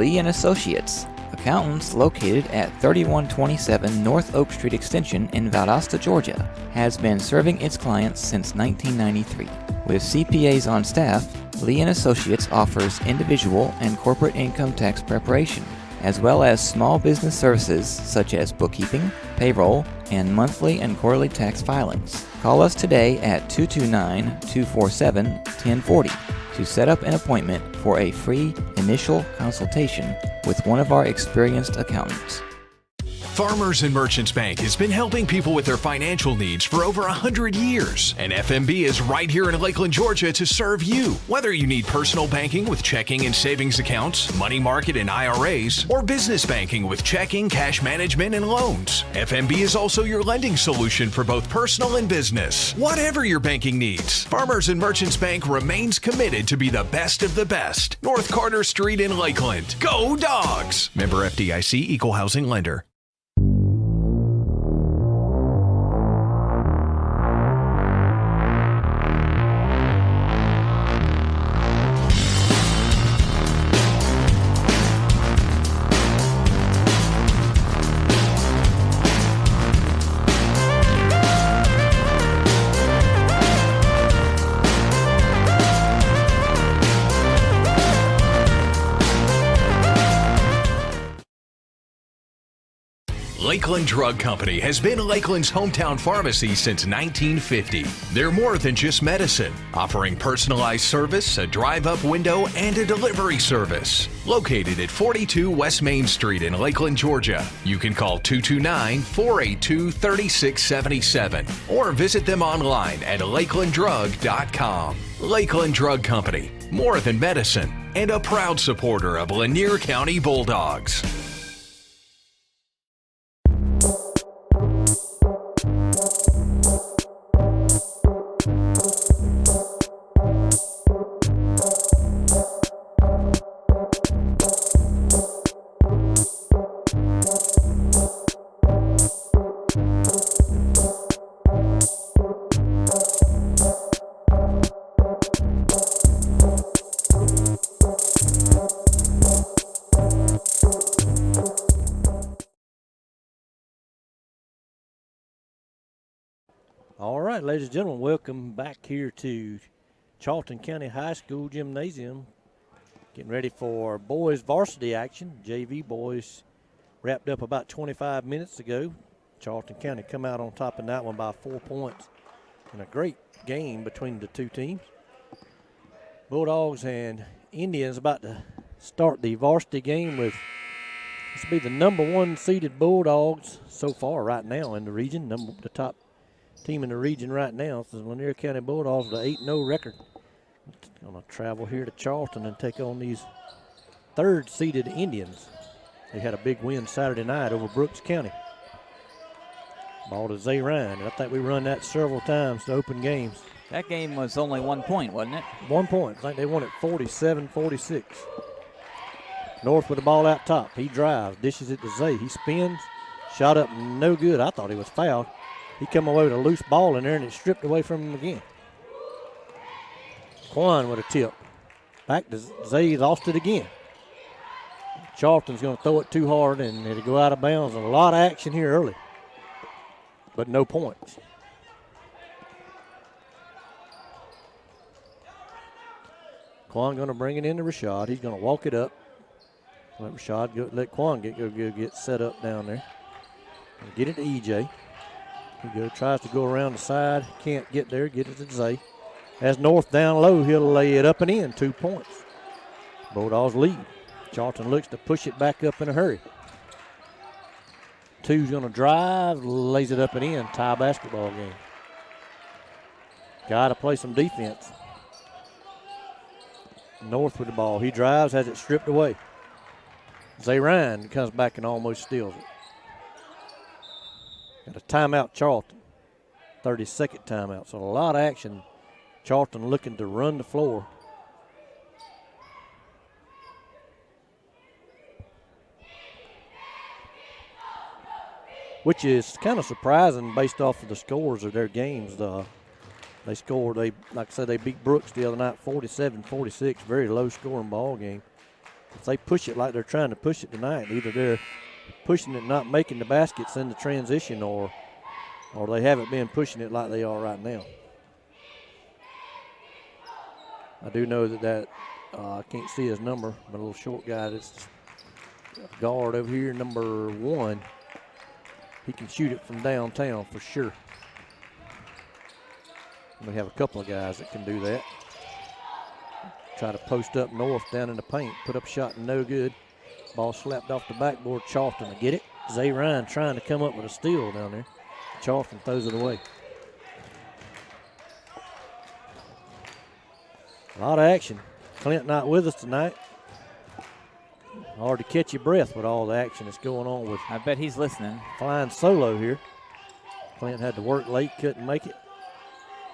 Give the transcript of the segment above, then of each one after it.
Lee & Associates, accountants located at 3127 North Oak Street Extension in Valdosta, Georgia, has been serving its clients since 1993. With CPAs on staff, Lee & Associates offers individual and corporate income tax preparation, as well as small business services such as bookkeeping, payroll, and monthly and quarterly tax filings. Call us today at 229-247-1040 to set up an appointment for a free initial consultation with one of our experienced accountants. Farmers and Merchants Bank has been helping people with their financial needs for over 100 years, and FMB is right here in Lakeland, Georgia to serve you. Whether you need personal banking with checking and savings accounts, money market and IRAs, or business banking with checking, cash management, and loans, FMB is also your lending solution for both personal and business. Whatever your banking needs, Farmers and Merchants Bank remains committed to be the best of the best. North Carter Street in Lakeland. Go Dawgs! Member FDIC, Equal Housing Lender. Lakeland Drug Company has been Lakeland's hometown pharmacy since 1950. They're more than just medicine, offering personalized service, a drive-up window, and a delivery service. Located at 42 West Main Street in Lakeland, Georgia, you can call 229-482-3677 or visit them online at lakelanddrug.com. Lakeland Drug Company, more than medicine, and a proud supporter of Lanier County Bulldogs. All right, ladies and gentlemen, welcome back here to Charlton County High School Gymnasium. Getting ready for boys varsity action. JV boys wrapped up about 25 minutes ago. Charlton County come out on top in that one by 4 points. And a great game between the two teams. Bulldogs and Indians about to start the varsity game with this will be the number one seeded Bulldogs so far right now in the region, the top team in the region right now. So the Lanier County Bulldogs with an 8-0 record. Going to travel here to Charlton and take on these third-seeded Indians. They had a big win Saturday night over Brooks County. Ball to Zay Ryan. I think we run that several times to open games. That game was only 1 point, wasn't it? 1 point. I think they won it 47-46. North with the ball out top. He drives, dishes it to Zay. He spins, shot up, no good. I thought he was fouled. He come away with a loose ball in there, and it stripped away from him again. Quan with a tip. Back to Zay, lost it again. Charlton's going to throw it too hard, and it'll go out of bounds. And a lot of action here early, but no points. Quan going to bring it into Rashad. He's going to walk it up. Let Rashad go, let Quan get set up down there. And get it to EJ. He tries to go around the side. Can't get there. Get it to Zay. As North down low, he'll lay it up and in. 2 points. Bulldogs lead. Charlton looks to push it back up in a hurry. Two's going to drive, lays it up and in. Tie basketball game. Got to play some defense. North with the ball. He drives, has it stripped away. Zay Ryan comes back and almost steals it. Got a timeout, Charlton. 30-second timeout. So a lot of action. Charlton looking to run the floor. Which is kind of surprising based off of the scores of their games. They scored, like I said, they beat Brooks the other night 47-46. Very low scoring ball game. If they push it like they're trying to push it tonight, either they're pushing it not making the baskets in the transition or they haven't been pushing it like they are right now. I do know that I can't see his number, but a little short guy that's guard over here, number 1. He can shoot it from downtown for sure. We have a couple of guys that can do that. Try to post up north down in the paint, put up a shot, no good. Ball slapped off the backboard. Charlton to get it. Zay Ryan trying to come up with a steal down there. Charlton throws it away. A lot of action. Clint not with us tonight. Hard to catch your breath with all the action that's going on with. I bet he's listening. Flying solo here. Clint had to work late, couldn't make it.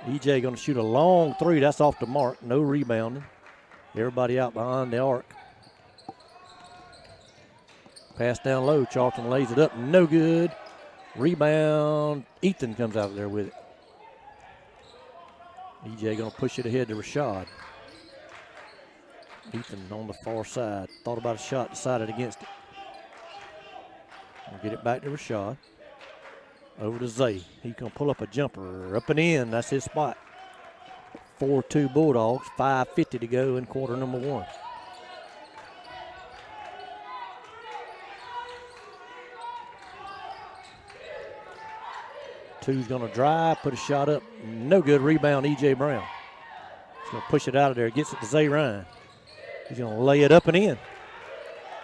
EJ going to shoot a long 3. That's off the mark. No rebounding. Everybody out behind the arc. Pass down low. Charlton lays it up. No good. Rebound. Ethan comes out there with it. EJ going to push it ahead to Rashad. Ethan on the far side. Thought about a shot, decided against it. We'll get it back to Rashad. Over to Zay. He's going to pull up a jumper. Up and in. That's his spot. 4-2 Bulldogs. 5:50 to go in quarter number 1. Two's going to drive, put a shot up. No good. Rebound, E.J. Brown. He's going to push it out of there. Gets it to Zay Ryan. He's going to lay it up and in.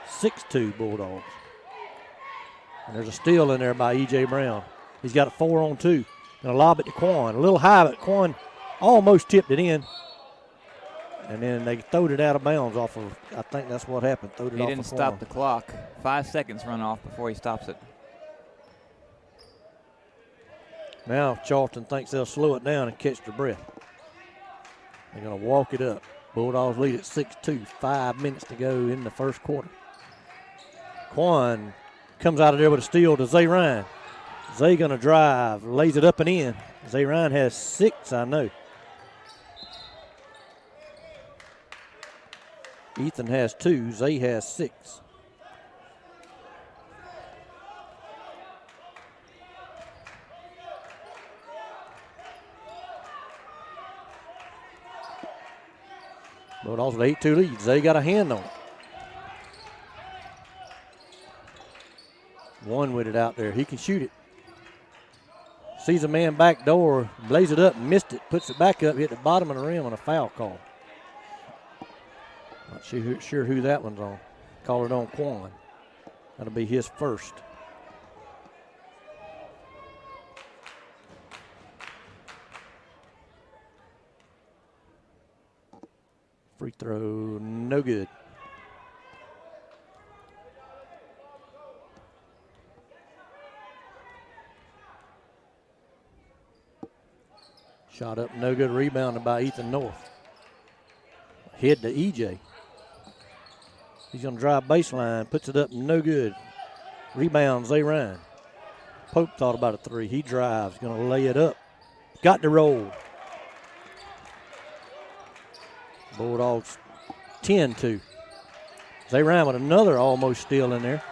6-2 Bulldogs. And there's a steal in there by E.J. Brown. He's got a 4-on-2. Going to lob it to Quan. A little high, but Quan almost tipped it in. And then they throwed it out of bounds off of, I think that's what happened. Throwed it he off didn't of stop Quan. the clock. 5 seconds run off before he stops it. Now Charlton thinks they'll slow it down and catch their breath. They're going to walk it up. Bulldogs lead at 6-2. 5 minutes to go in the first quarter. Quan comes out of there with a steal to Zay Ryan. Zay going to drive, lays it up and in. Zay Ryan has 6, I know. Ethan has 2. Zay has 6. Bulldogs with 8-2 lead. Zay got a hand on it. One with it out there. He can shoot it. Sees a man back door, blaze it up, missed it, puts it back up, hit the bottom of the rim on a foul call. Not sure who that one's on. Call it on Quan. That'll be his first. Free throw, no good. Shot up, no good. Rebounded by Ethan North. Head to EJ. He's going to drive baseline, puts it up, no good. Rebounds, Zay Ryan. Pope thought about a 3. He drives, going to lay it up. Got the roll. Bulldogs 10-2. Zay Ryan with another almost steal in there.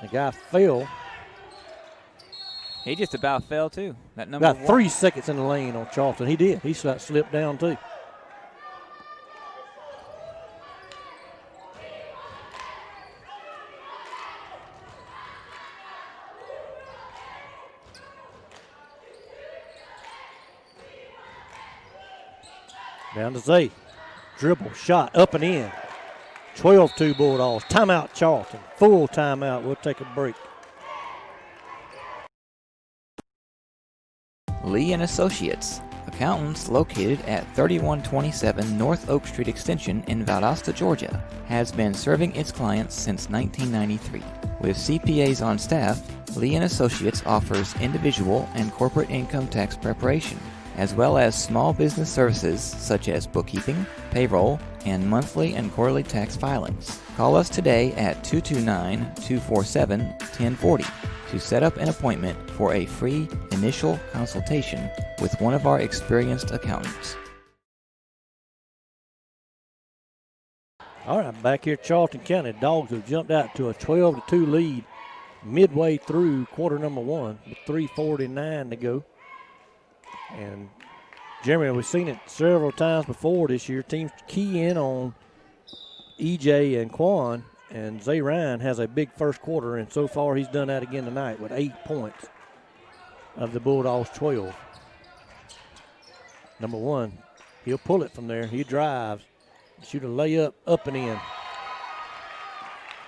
The guy fell. He just about fell too. That number Got 3 seconds in the lane on Charlton. He did. He slipped down too. Down to Zay. Dribble, shot, up and in. 12-2 Bulldogs. Timeout Charlton. Full timeout. We'll take a break. Lee and Associates, accountants located at 3127 North Oak Street Extension in Valdosta, Georgia, has been serving its clients since 1993. With CPAs on staff, Lee and Associates offers individual and corporate income tax preparation, as well as small business services such as bookkeeping, payroll, and monthly and quarterly tax filings. Call us today at 229-247-1040 to set up an appointment for a free initial consultation with one of our experienced accountants. All right, back here at Charlton County, Dawgs have jumped out to a 12-2 lead midway through quarter number one with 3:49 to go. And Jeremy, we've seen it several times before this year. Teams key in on EJ and Quan, and Zay Ryan has a big first quarter, and so far he's done that again tonight with 8 points of the Bulldogs' 12. Number one, he'll pull it from there. He drives, shoot a layup, up and in.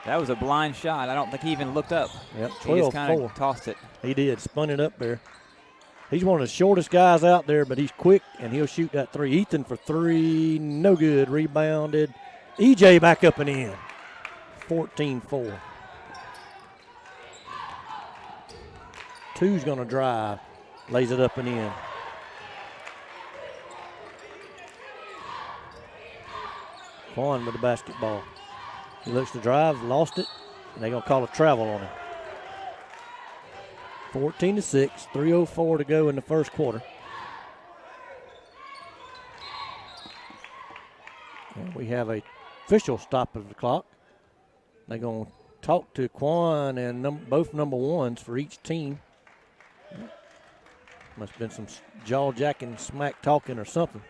That was a blind shot. I don't think he even looked up. Yep, 12-4. He just kind of tossed it. He did, spun it up there. He's one of the shortest guys out there, but he's quick, and he'll shoot that three. Ethan for three, no good, rebounded. EJ back up and in, 14-4. Two's going to drive, lays it up and in. Quan with the basketball. He looks to drive, lost it, and they're going to call a travel on him. 14-6, 3:04 to go in the first quarter. And we have a official stop of the clock. They're going to talk to Quan and both number ones for each team. Must have been some jaw-jacking, smack talking or something.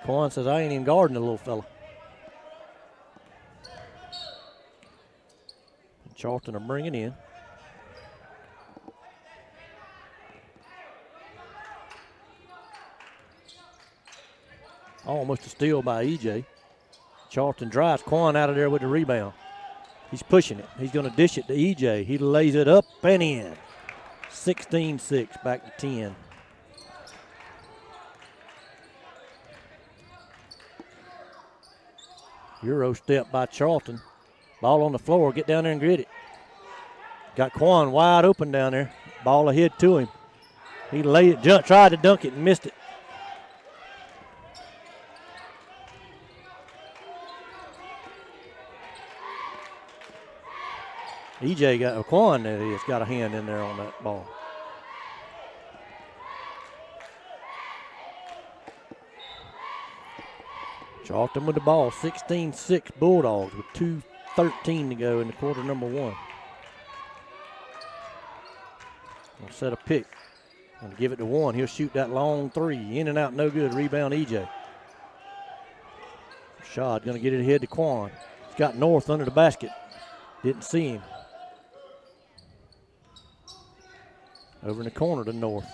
Quan says, I ain't even guarding the little fella. Charlton are bringing in. Almost a steal by EJ. Charlton drives. Quan out of there with the rebound. He's pushing it. He's going to dish it to EJ. He lays it up and in. 16-6, back to 10. Euro step by Charlton. Ball on the floor. Get down there and get it. Got Quan wide open down there. Ball ahead to him. He laid it, tried to dunk it and missed it. EJ got, Quan that is, got a hand in there on that ball. Charlton with the ball, 16-6 Bulldogs with 2:13 to go in the quarter number one. Gonna set a pick. Gonna give it to one. He'll shoot that long three. In and out, no good. Rebound EJ. Rashad gonna get it ahead to Quan. He's got North under the basket. Didn't see him. Over in the corner to North.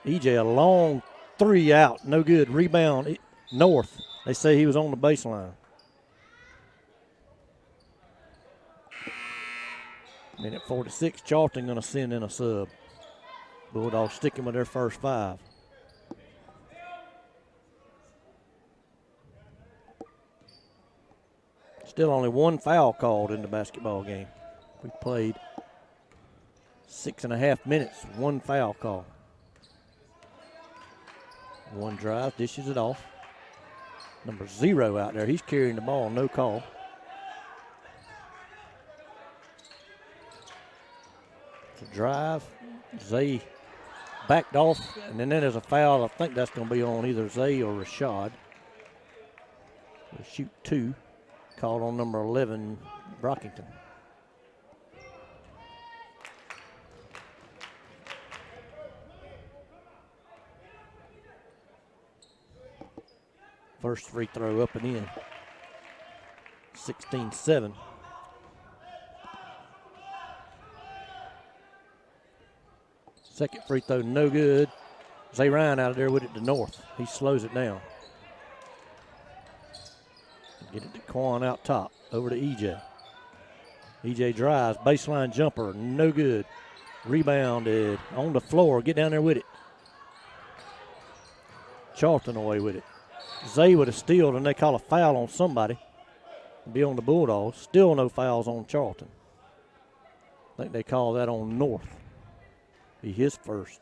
EJ, a long three out. No good. Rebound North. They say he was on the baseline. Minute 46. Charlton going to send in a sub. Bulldogs sticking with their first five. Still only one foul called in the basketball game. We played 6.5 minutes, one foul call. One drive, dishes it off. Number 0 out there, he's carrying the ball, no call. The drive, Zay backed off, and then there's a foul. I think that's going to be on either Zay or Rashad. We'll shoot two, called on number 11, Brockington. First free throw up and in. 16-7. Second free throw, no good. Zay Ryan out of there with it to North. He slows it down. Get it to Quan out top. Over to EJ. EJ drives, baseline jumper, no good. Rebounded on the floor. Get down there with it. Charlton away with it. Zay with a steal, and they call a foul on somebody. Be on the Bulldogs. Still no fouls on Charlton. I think they call that on North. Be his first.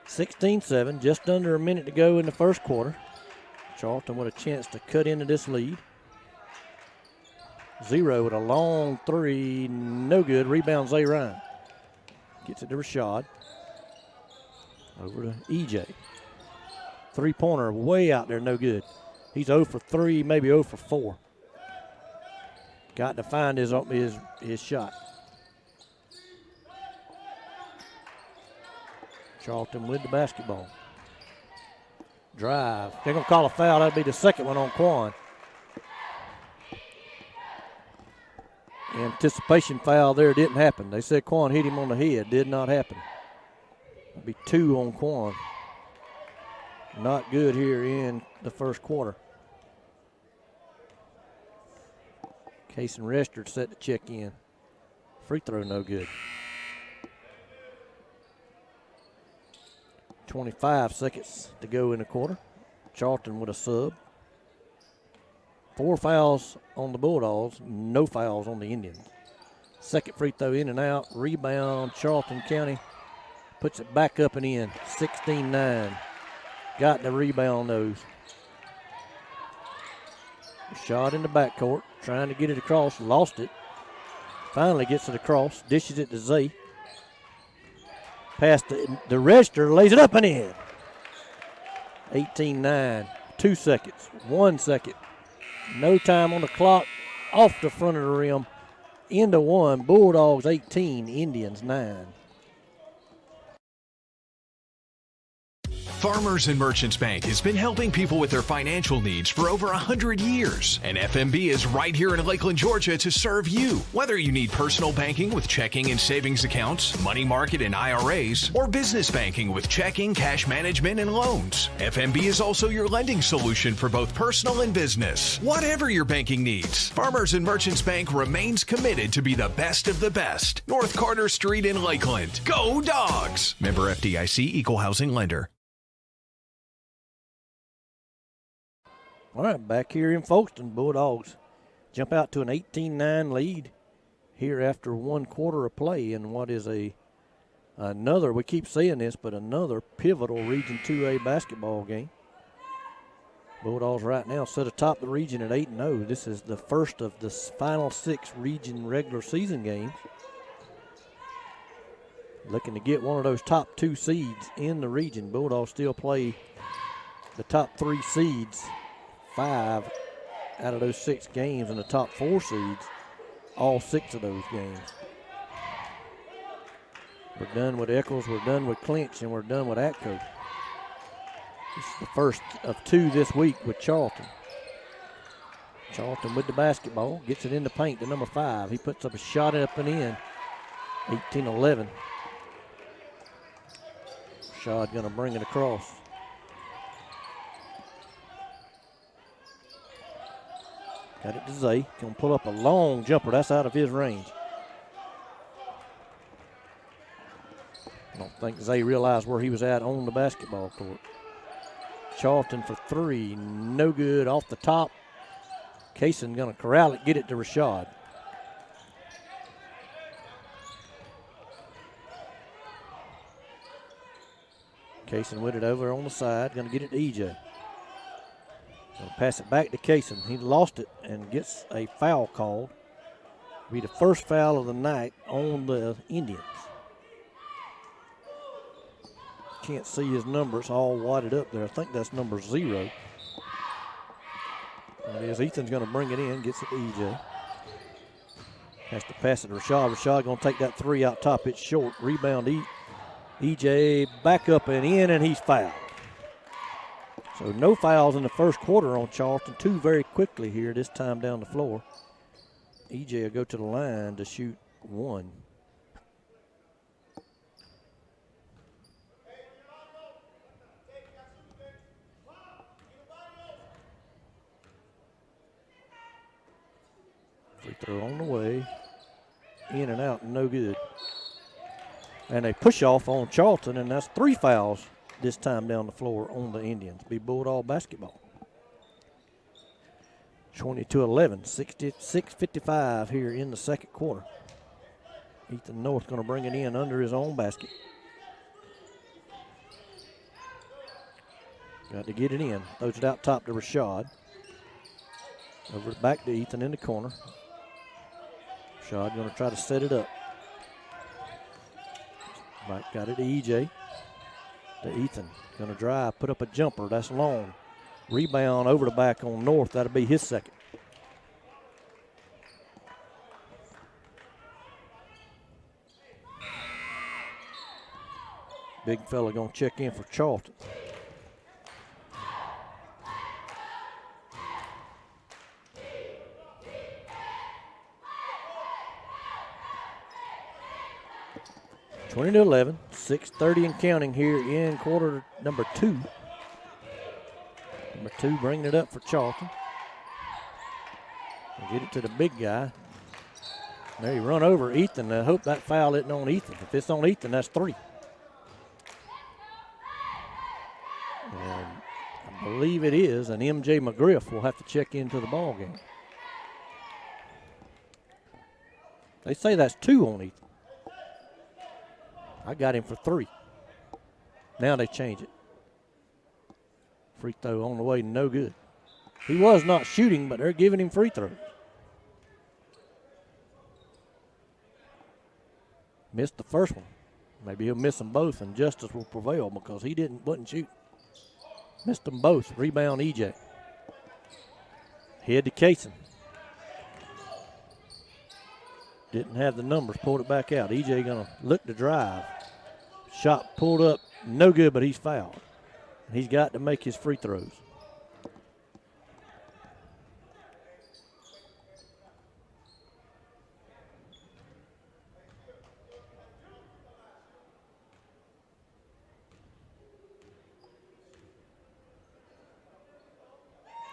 (16-7), just under a minute to go in the first quarter. Charlton with a chance to cut into this lead. 0 with a long three, no good. Rebound Zay Ryan. Gets it to Rashad. Over to EJ. Three-pointer way out there, no good. He's 0 for 3, maybe 0 for 4. Got to find his shot. Charlton with the basketball. Drive. They're going to call a foul. That'll be the second one on Quan. Anticipation foul there didn't happen. They said Quan hit him on the head. Did not happen. That'll be 2 on Quan. Not good here in the first quarter. Case and Rester set to check in. Free throw no good. 25 seconds to go in the quarter. Charlton with a sub. 4 fouls on the Bulldogs, no fouls on the Indians. Second free throw in and out. Rebound, Charlton County puts it back up and in. 16-9. Got the rebound those. Shot in the backcourt, trying to get it across, lost it. Finally gets it across, dishes it to Zay. Past the Rester, lays it up and in. 18-9, 2 seconds, 1 second. No time on the clock, off the front of the rim, into 1. Bulldogs 18, Indians 9. Farmers and Merchants Bank has been helping people with their financial needs for over 100 years. And FMB is right here in Lakeland, Georgia to serve you. Whether you need personal banking with checking and savings accounts, money market and IRAs, or business banking with checking, cash management, and loans, FMB is also your lending solution for both personal and business. Whatever your banking needs, Farmers and Merchants Bank remains committed to be the best of the best. North Carter Street in Lakeland. Go Dawgs! Member FDIC, Equal Housing Lender. All right, back here in Folkston, Bulldogs jump out to an 18-9 lead here after 1 quarter of play in what is another, we keep saying this, but another pivotal Region 2A basketball game. Bulldogs right now sit atop the region at 8-0. This is the first of the final 6 region regular season games. Looking to get one of those top 2 seeds in the region. Bulldogs still play the top 3 seeds. 5 out of those 6 games, and the top 4 seeds, all 6 of those games. We're done with Eccles, we're done with Clinch, and we're done with Atco. This is the first of 2 this week with Charlton. Charlton with the basketball, gets it in the paint to number 5. He puts up a shot up and in, 18-11. Shot gonna bring it across. Got it to Zay. Gonna pull up a long jumper. That's out of his range. I don't think Zay realized where he was at on the basketball court. Charlton for 3. No good. Off the top. Kaysen gonna corral it, get it to Rashad. Kaysen with it over on the side. Gonna get it to EJ. Gonna pass it back to Kaysen. He lost it and gets a foul called. It'll be the first foul of the night on the Indians. Can't see his number. It's all wadded up there. I think that's number 0. It is. Ethan's going to bring it in. Gets it to EJ. Has to pass it to Rashad. Rashad going to take that 3 out top. It's short. Rebound EJ back up and in, and he's fouled. So no fouls in the first quarter on Charlton. 2 very quickly here, this time down the floor. EJ will go to the line to shoot 1. Free throw on the way. In and out, no good. And a push off on Charlton, and that's 3 fouls this time down the floor on the Indians. Be Bulldog basketball. 22-11, 66-55 here in the second quarter. Ethan North going to bring it in under his own basket. Got to get it in. Throws it out top to Rashad. Over back to Ethan in the corner. Rashad going to try to set it up. Mike got it to EJ. To Ethan. Going to drive, put up a jumper. That's long. Rebound over the back on North. That'll be his second. Big fella going to check in for Charlton. (20 to 11), 6:30 and counting here in quarter number 2. Number 2 bringing it up for Charlton. We'll get it to the big guy. There he run over Ethan. I hope that foul isn't on Ethan. If it's on Ethan, that's 3. And I believe it is, and MJ McGriff will have to check into the ball game. They say that's 2 on Ethan. I got him for 3. Now they change it. Free throw on the way, no good. He was not shooting, but they're giving him free throws. Missed the first one. Maybe he'll miss them both, and justice will prevail because he wasn't shooting. Missed them both. Rebound EJ. Head to Kaysen. Didn't have the numbers, pulled it back out. EJ gonna look to drive. Shot pulled up, no good, but he's fouled. He's got to make his free throws.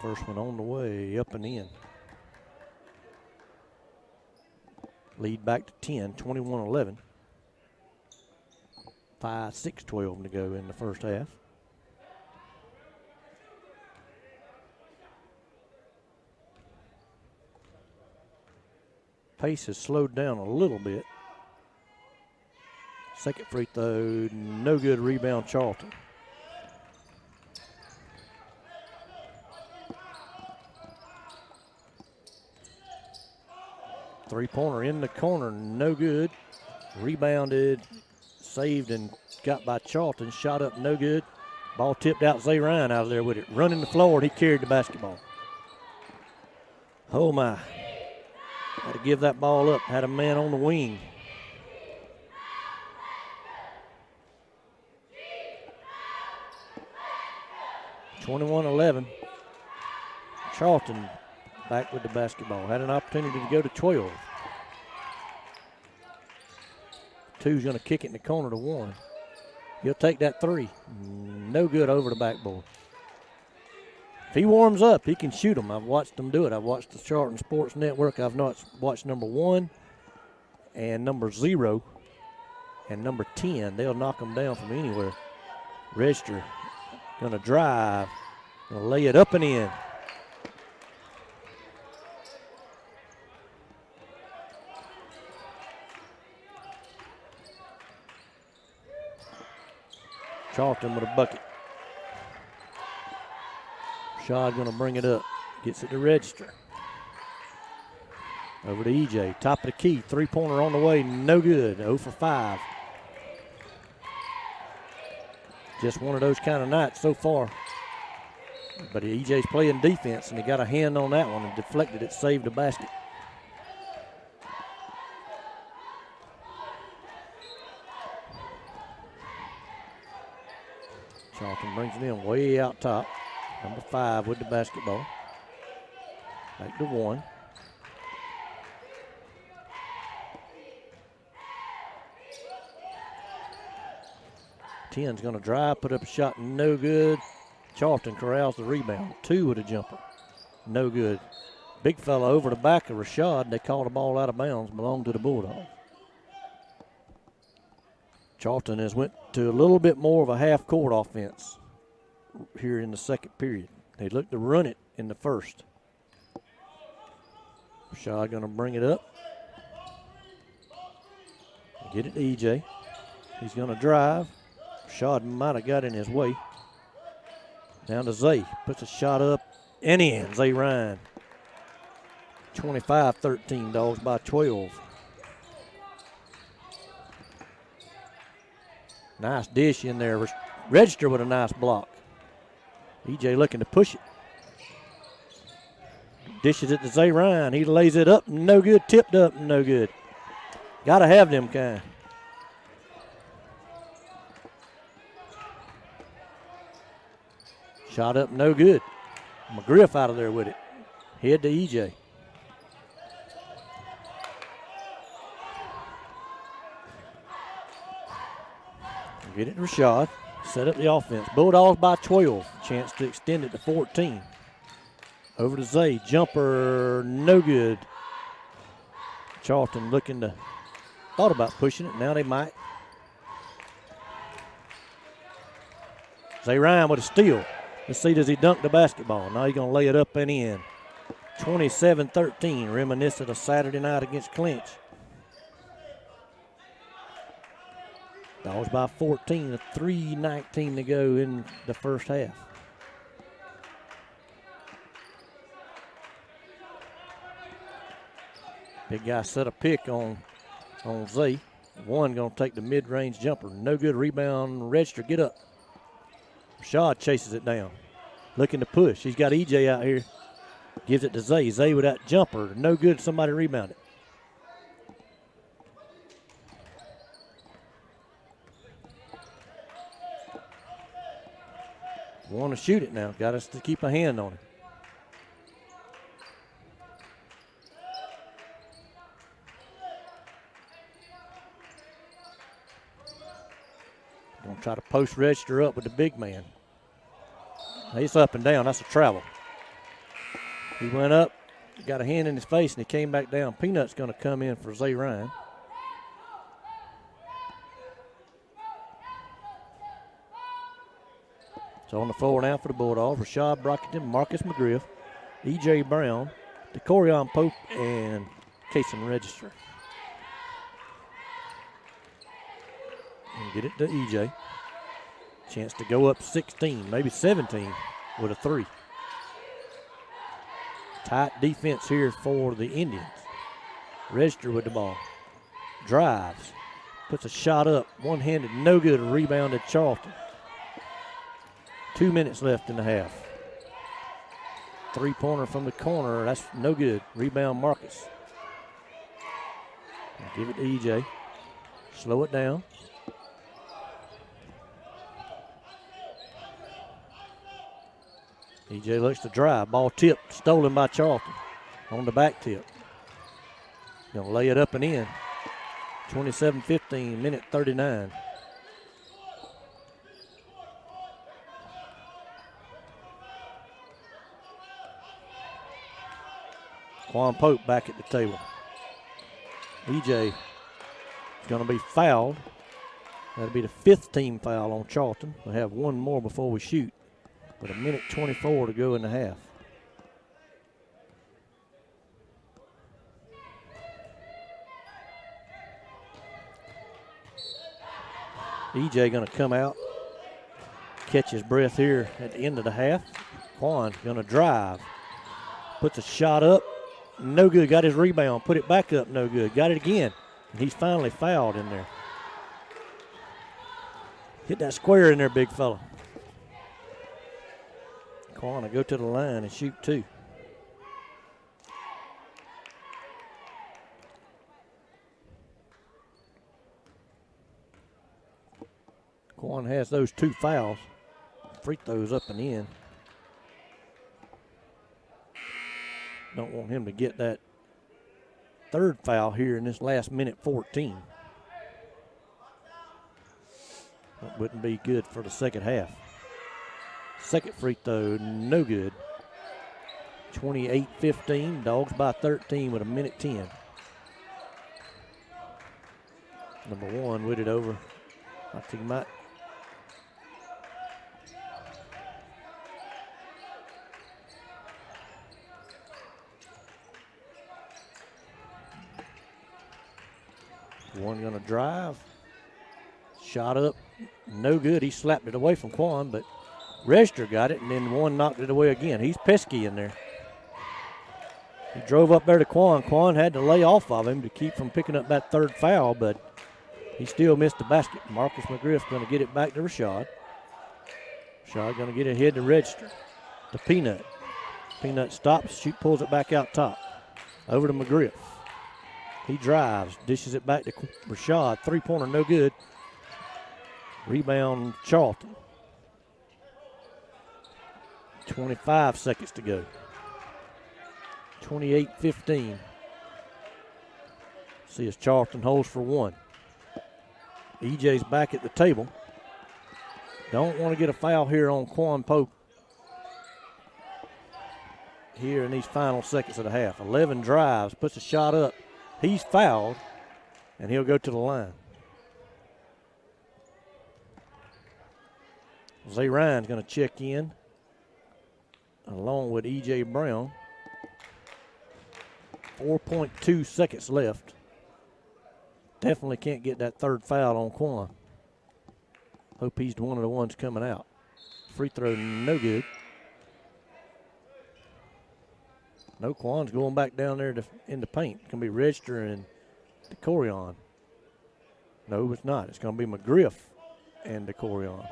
First one on the way, up and in. Lead back to 10, 21-11. 5:6:12 to go in the first half. Pace has slowed down a little bit. Second free throw, no good. Rebound Charlton. Three-pointer in the corner, no good. Rebounded, saved, and got by Charlton. Shot up, no good. Ball tipped out. Zay Ryan out of there with it. Running the floor, and he carried the basketball. Oh, my. Had to give that ball up. Had a man on the wing. (21-11). Charlton back with the basketball. Had an opportunity to go to 12. 2's going to kick it in the corner to 1. He'll take that 3. No good over the backboard. If he warms up, he can shoot them. I've watched them do it. I've watched the Charlton Sports Network. I've not watched number 1 and number 0 and number 10. They'll knock them down from anywhere. Register going to drive. Going to lay it up and in. Charlton with a bucket. Shad going to bring it up. Gets it to Register. Over to EJ. Top of the key. Three-pointer on the way. No good. 0 for 5. Just one of those kind of nights so far. But EJ's playing defense, and he got a hand on that one and deflected it. Saved the basket. Charlton brings it in way out top. Number 5 with the basketball. Back to 1. Ten's going to drive, put up a shot, no good. Charlton corrals the rebound. 2 with a jumper. No good. Big fella over the back of Rashad. They called the ball out of bounds. Belonged to the Bulldogs. Charlton has went to a little bit more of a half-court offense here in the second period. They looked to run it in the first. Rashad going to bring it up. Get it to EJ. He's going to drive. Rashad might have got in his way. Down to Zay. Puts a shot up and in. Zay Ryan. 25-13, Dogs by 12. Nice dish in there. Register with a nice block. EJ looking to push it. Dishes it to Zay Ryan. He lays it up, no good. Tipped up, no good. Got to have them kind. Shot up, no good. McGriff out of there with it. Head to EJ. Get it to Rashad. Set up the offense. Bulldogs by 12. Chance to extend it to 14. Over to Zay. Jumper, no good. Charlton looking to, thought about pushing it. Now they might. Zay Ryan with a steal. Let's see, does he dunk the basketball? Now he's going to lay it up and in. 27-13, reminiscent of Saturday night against Clinch. Dogs by 14, 3:19 to go in the first half. Big guy set a pick on Zay. One going to take the mid-range jumper. No good. Rebound, register, get up. Rashad chases it down. Looking to push. He's got EJ out here. Gives it to Zay. Zay with that jumper. No good. Somebody rebounded. Want to shoot it now. Got us to keep a hand on it. Going to try to post register up with the big man. He's up and down. That's a travel. He went up, got a hand in his face, and he came back down. Peanut's going to come in for Zay Ryan. So on the floor now for the Bulldogs, Rashad Brockington, Marcus McGriff, E.J. Brown, DeCorion Pope, and Cason Register. And get it to E.J. Chance to go up 16, maybe 17 with a three. Tight defense here for the Indians. Register with the ball. Drives. Puts a shot up. One-handed, no good. Rebound at Charlton. 2 minutes left in the half. Three-pointer from the corner. That's no good. Rebound Marcus. Give it to EJ. Slow it down. EJ looks to drive. Ball tipped. Stolen by Charlton on the back tip. Going to lay it up and in. 27-15, minute 39. Quan Pope back at the table. EJ is going to be fouled. That'll be the fifth team foul on Charlton. We'll have one more before we shoot. With a minute 24 to go in the half. EJ going to come out, catch his breath here at the end of the half. Quan's going to drive. Puts a shot up. No good. Got his rebound. Put it back up. No good. Got it again. And he's finally fouled in there. Hit that square in there, big fella. Quan will go to the line and shoot two. Quan has those two fouls. Free throws up and in. Don't want him to get that third foul here in this last minute 14. That wouldn't be good for the second half. Second free throw, no good. 28-15, Dogs by 13 with a minute 10. Number one with it over. I think he might. One going to drive. Shot up, no good. He slapped it away from Quan, but Register got it, and then one knocked it away again. He's pesky in there. He drove up there to Quan. Quan had to lay off of him to keep from picking up that third foul, but He still missed the basket. Marcus McGriff's going to get it back to Rashad. Rashad going to get it ahead to register. To Peanut. Peanut stops, pulls it back out top. Over to McGriff. He drives, dishes it back to Rashad. Three-pointer, no good. Rebound, Charlton. 25 seconds to go. 28-15. See as Charlton holds for one. EJ's back at the table. Don't want to get a foul here on Quan Pope here in these final seconds of the half. 11 drives, puts a shot up. He's fouled, and he'll go to the line. Zay Ryan's going to check in along with E.J. Brown. 4.2 seconds left. Definitely can't get that third foul on Quan. Hope he's one of the ones coming out. Free throw, no good. No, Quan's going back down there in the paint. It's going to be Register and DeCorion. No, it's not. It's going to be McGriff and DeCorion.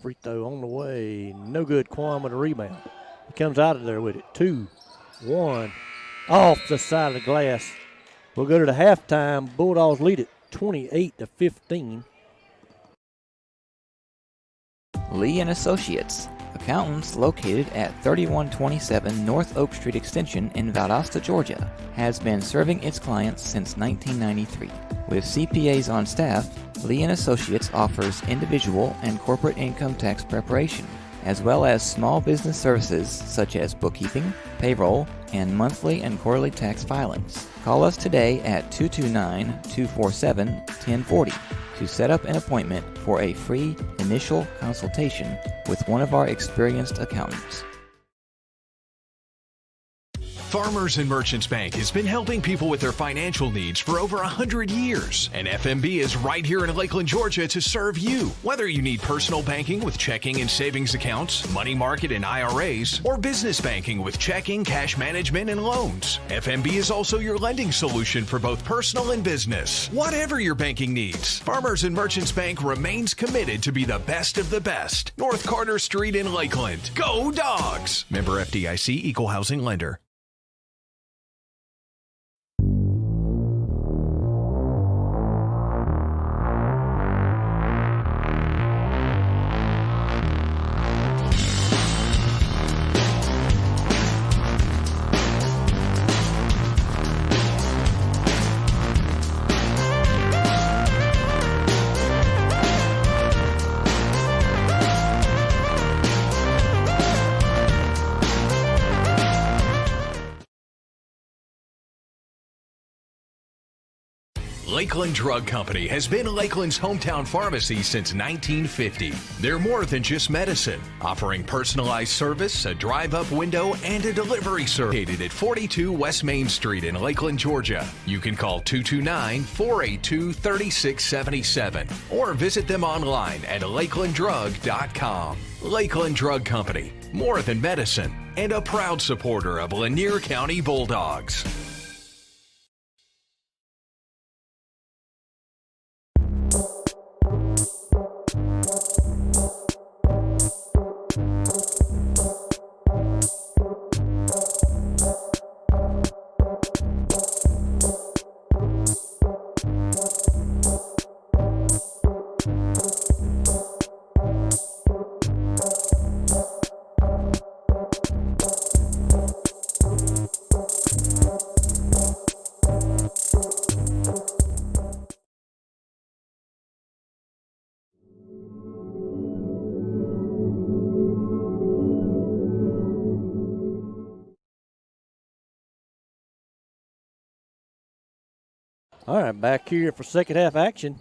Free throw on the way. No good. Quan with a rebound. He comes out of there with it. 2-1. Off the side of the glass. We'll go to the halftime. Bulldogs lead it 28-15. Lee and Associates, accountants located at 3127 North Oak Street Extension in Valdosta, Georgia, has been serving its clients since 1993. With CPAs on staff, Lee and Associates offers individual and corporate income tax preparation, as well as small business services such as bookkeeping, payroll, and monthly and quarterly tax filings. Call us today at 229-247-1040 to set up an appointment for a free initial consultation with one of our experienced accountants. Farmers and Merchants Bank has been helping people with their financial needs for over 100 years. And FMB is right here in Lakeland, Georgia to serve you. Whether you need personal banking with checking and savings accounts, money market and IRAs, or business banking with checking, cash management, and loans, FMB is also your lending solution for both personal and business. Whatever your banking needs, Farmers and Merchants Bank remains committed to be the best of the best. North Carter Street in Lakeland. Go Dawgs! Member FDIC, Equal Housing Lender. Lakeland Drug Company has been Lakeland's hometown pharmacy since 1950. They're more than just medicine, offering personalized service, a drive-up window, and a delivery service. Located at 42 West Main Street in Lakeland, Georgia. You can call 229-482-3677 or visit them online at lakelanddrug.com. Lakeland Drug Company, more than medicine, and a proud supporter of Lanier County Bulldogs. All right, back here for second half action.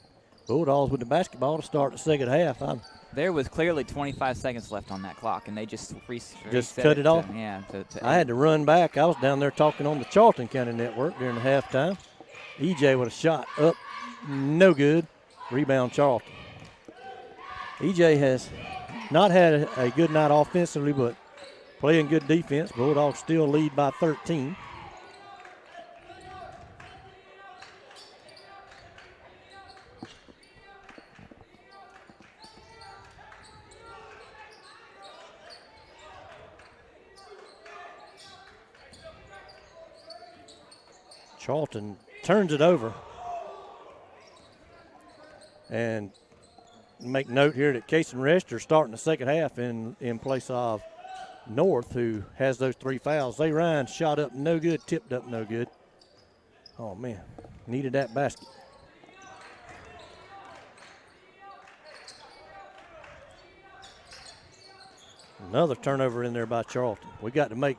Bulldogs with the basketball to start the second half. There was clearly 25 seconds left on that clock, and they just cut it off? I had to to run back. I was down there talking on the Charlton County Network during the halftime. EJ with a shot up, no good. Rebound Charlton. EJ has not had a good night offensively, but playing good defense. Bulldogs still lead by 13. Charlton turns it over. And make note here that Case and Rest are starting the second half in place of North, who has those 3 fouls. Zay Ryan shot up no good, tipped up no good. Oh, man, needed that basket. Another turnover in there by Charlton. We got to make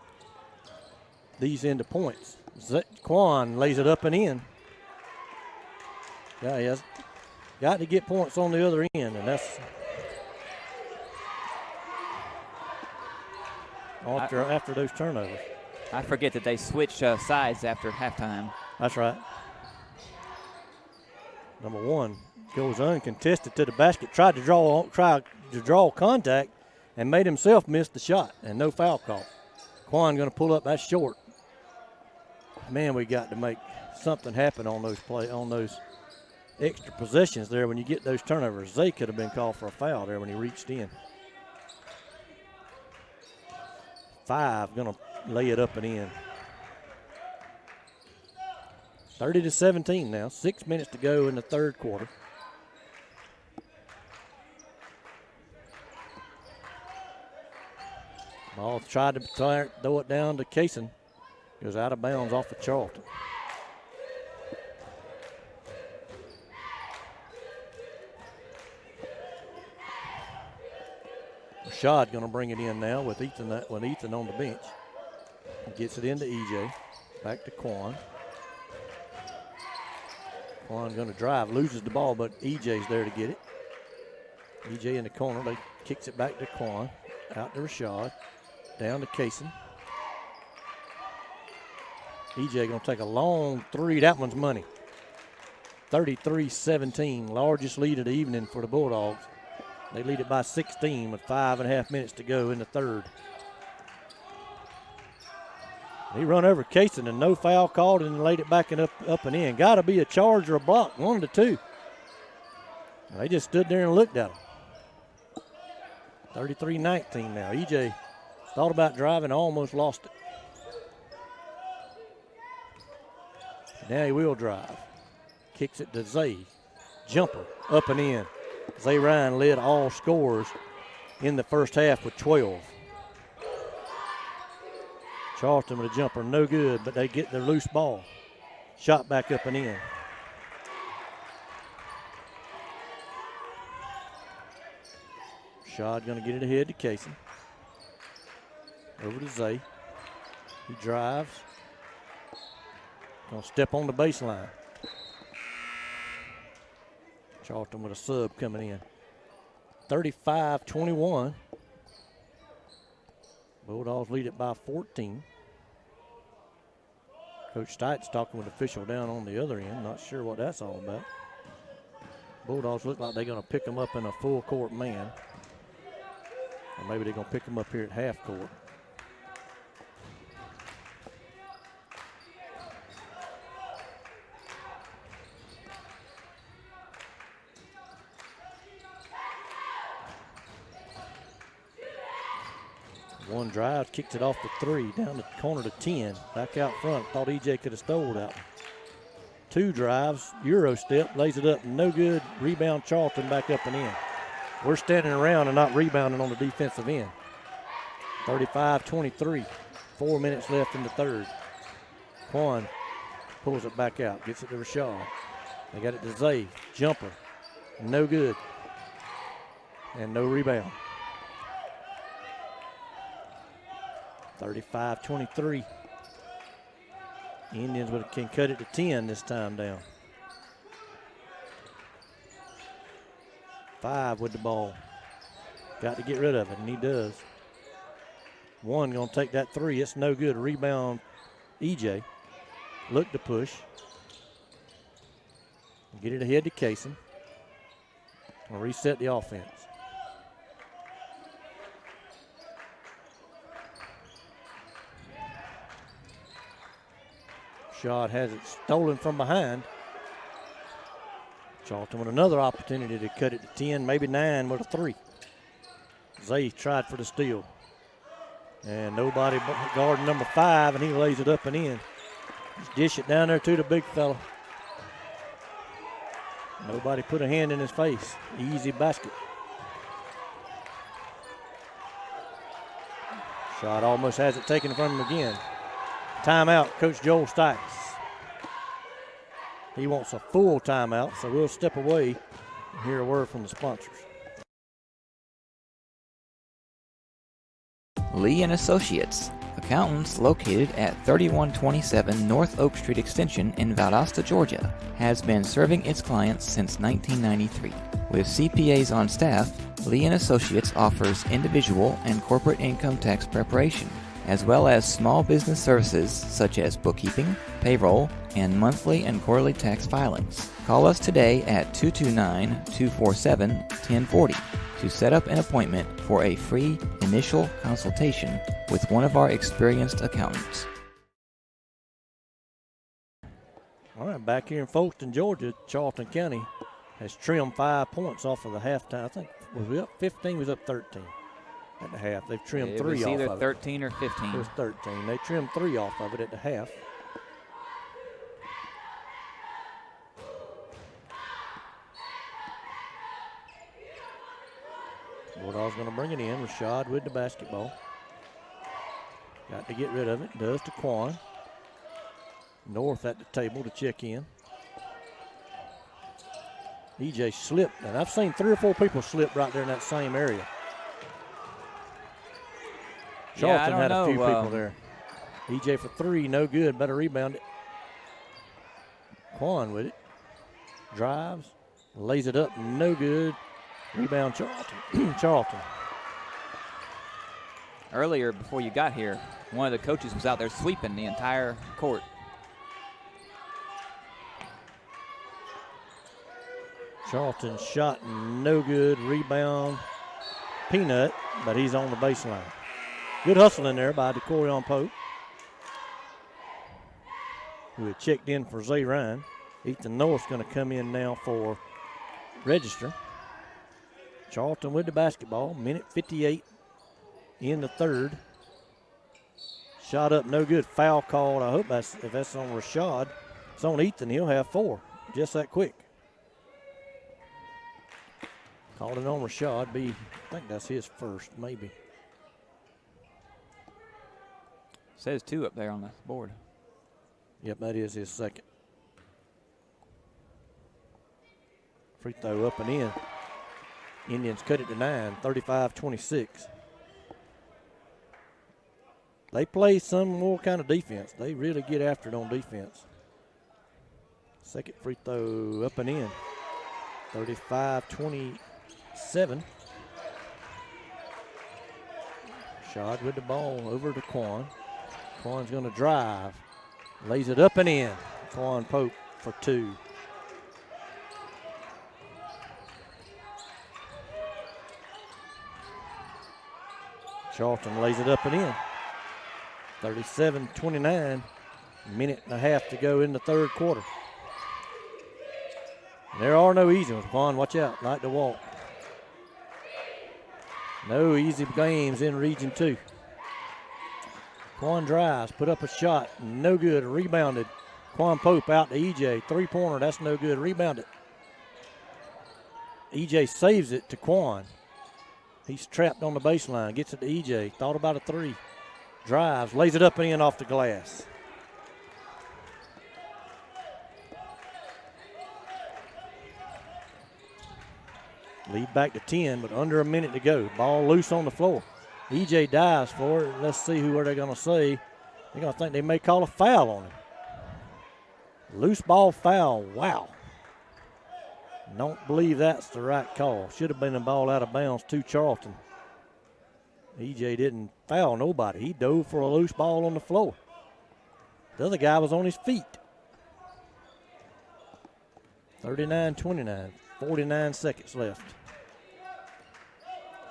these into points. Quan lays it up and in. Yeah, he has got to get points on the other end, and that's after those turnovers. I forget that they switch sides after halftime. That's right. Number 1 goes uncontested to the basket, tried to draw contact, and made himself miss the shot, and no foul call. Quan going to pull up. That's short. Man, we got to make something happen on those extra possessions there when you get those turnovers. Zay could have been called for a foul there when he reached in. 5 going to lay it up and in. 30-17 now. 6 minutes to go in the third quarter. Ball tried to throw it down to Kaysen. Goes out of bounds off of Charlton. Rashad going to bring it in now with Ethan on the bench. Gets it into EJ. Back to Quan. Quan going to drive, loses the ball, but EJ's there to get it. EJ in the corner. They kicks it back to Quan. Out to Rashad. Down to Kaysen. EJ going to take a long 3. That one's money. 33-17. Largest lead of the evening for the Bulldogs. They lead it by 16 with 5.5 minutes to go in the third. He run over Kaysen and no foul called and laid it back and up and in. Got to be a charge or a block, 1 of the 2. They just stood there and looked at him. 33-19 now. EJ thought about driving, almost lost it. Now he will drive. Kicks it to Zay. Jumper, up and in. Zay Ryan led all scorers in the first half with 12. Charlton with a jumper, no good, but they get their loose ball. Shot back up and in. Rashad going to get it ahead to Kaysen. Over to Zay. He drives. Going to step on the baseline. Charlton with a sub coming in. 35-21. Bulldogs lead it by 14. Coach Stites talking with the official down on the other end. Not sure what that's all about. Bulldogs look like they're going to pick them up in a full court man. Or maybe they're going to pick them up here at half court. One drive, kicked it off the 3, down the corner to 10. Back out front, thought EJ could have stole that one. 2 drives, Euro step, lays it up, no good. Rebound Charlton back up and in. We're standing around and not rebounding on the defensive end. 35-23, 4 minutes left in the third. Quan pulls it back out, gets it to Rashad. They got it to Zay, jumper, no good. And no rebound. 35-23. Indians can cut it to 10 this time down. 5 with the ball. Got to get rid of it, and he does. 1 going to take that 3. It's no good. Rebound, EJ. Look to push. Get it ahead to Kaysen. We'll reset the offense. Shot has it stolen from behind. Charlton with another opportunity to cut it to 10, maybe 9 with a 3. Zay tried for the steal. And nobody guarding number 5, and he lays it up and in. Just dish it down there to the big fella. Nobody put a hand in his face. Easy basket. Shot almost has it taken from him again. Timeout, Coach Joel Stikes. He wants a full timeout, so we'll step away and hear a word from the sponsors. Lee and Associates, accountants located at 3127 North Oak Street Extension in Valdosta, Georgia, has been serving its clients since 1993. With CPAs on staff, Lee and Associates offers individual and corporate income tax preparation, as well as small business services such as bookkeeping, payroll, and monthly and quarterly tax filings. Call us today at 229-247-1040 to set up an appointment for a free initial consultation with one of our experienced accountants. All right, back here in Folkston, Georgia, Charlton County has trimmed 5 points off of the halftime. I think, was we up 15? Was up 13 at the half. They've trimmed 3 off of it. It was either 13 or 15. It was 13. They trimmed 3 off of it at the half. Bulldogs going to bring it in. Rashad with the basketball. Got to get rid of it. Does to Quan. North at the table to check in. EJ slipped, and I've seen 3 or 4 people slip right there in that same area. Charlton had a few people there. EJ for 3, no good. Better rebound it. Quan with it. Drives. Lays it up, no good. Rebound Charlton. Charlton. Earlier, before you got here, one of the coaches was out there sweeping the entire court. Charlton shot no good. Rebound Peanut, but he's on the baseline. Good hustling there by DeCorion Pope, who had checked in for Zay Ryan. Ethan North's going to come in now for Register. Charlton with the basketball. Minute 58 in the third. Shot up, no good. Foul called. I hope if that's on Rashad. It's on Ethan. He'll have 4 just that quick. Called it on Rashad. I think that's his first, maybe. Says 2 up there on the board. Yep, that is his second. Free throw up and in. Indians cut it to 9, 35-26. They play some more kind of defense. They really get after it on defense. Second free throw up and in. 35-27. Shot with the ball over to Quan. Quan's going to drive. Lays it up and in. Quan Pope for 2. Charlton lays it up and in. 37-29. Minute and a half to go in the third quarter. There are no easy ones. Vaughn, watch out. Like to walk. No easy games in Region 2. Quan drives, put up a shot. No good. Rebounded. Quan Pope out to EJ. 3-pointer. That's no good. Rebounded. EJ saves it to Quan. He's trapped on the baseline. Gets it to EJ. Thought about a 3. Drives. Lays it up and in off the glass. Lead back to 10, but under a minute to go. Ball loose on the floor. EJ dives for it. Let's see who they're going to say. They're going to think they may call a foul on him. Loose ball foul. Wow. Don't believe that's the right call. Should have been a ball out of bounds to Charlton. EJ didn't foul nobody. He dove for a loose ball on the floor. The other guy was on his feet. 39-29. 49 seconds left.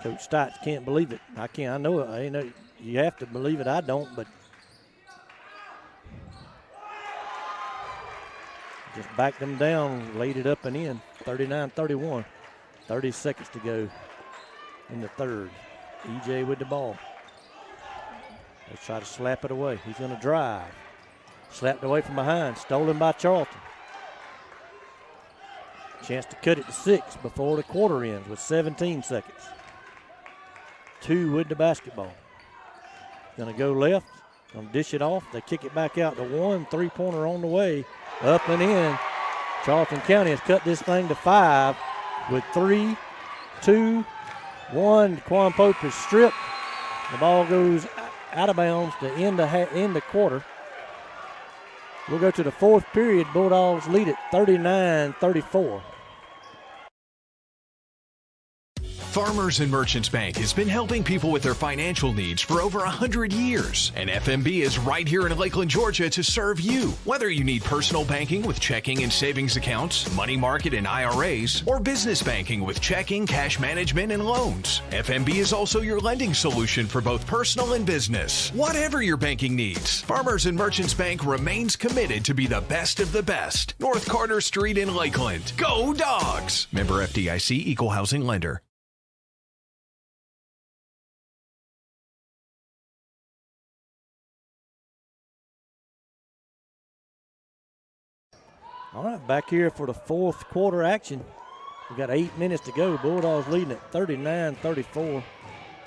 Coach Stotts can't believe it. I can't. I know it. I know you have to believe it. I don't, but just backed them down, laid it up and in. 39-31. 30 seconds to go in the third. EJ with the ball. They try to slap it away. He's going to drive. Slapped away from behind, stolen by Charlton. Chance to cut it to 6 before the quarter ends with 17 seconds. 2 with the basketball. Gonna go left, gonna dish it off. They kick it back out to 1, 3-pointer on the way, up and in. Charlton County has cut this thing to 5 with 3, 2, 1. Quan Pope is stripped. The ball goes out of bounds to end the quarter. We'll go to the fourth period. Bulldogs lead it 39-34. Farmers and Merchants Bank has been helping people with their financial needs for over 100 years. And FMB is right here in Lakeland, Georgia to serve you. Whether you need personal banking with checking and savings accounts, money market and IRAs, or business banking with checking, cash management, and loans, FMB is also your lending solution for both personal and business. Whatever your banking needs, Farmers and Merchants Bank remains committed to be the best of the best. North Carter Street in Lakeland. Go Dawgs! Member FDIC, Equal Housing Lender. All right, back here for the fourth quarter action. We got 8 minutes to go. Bulldogs leading at 39-34.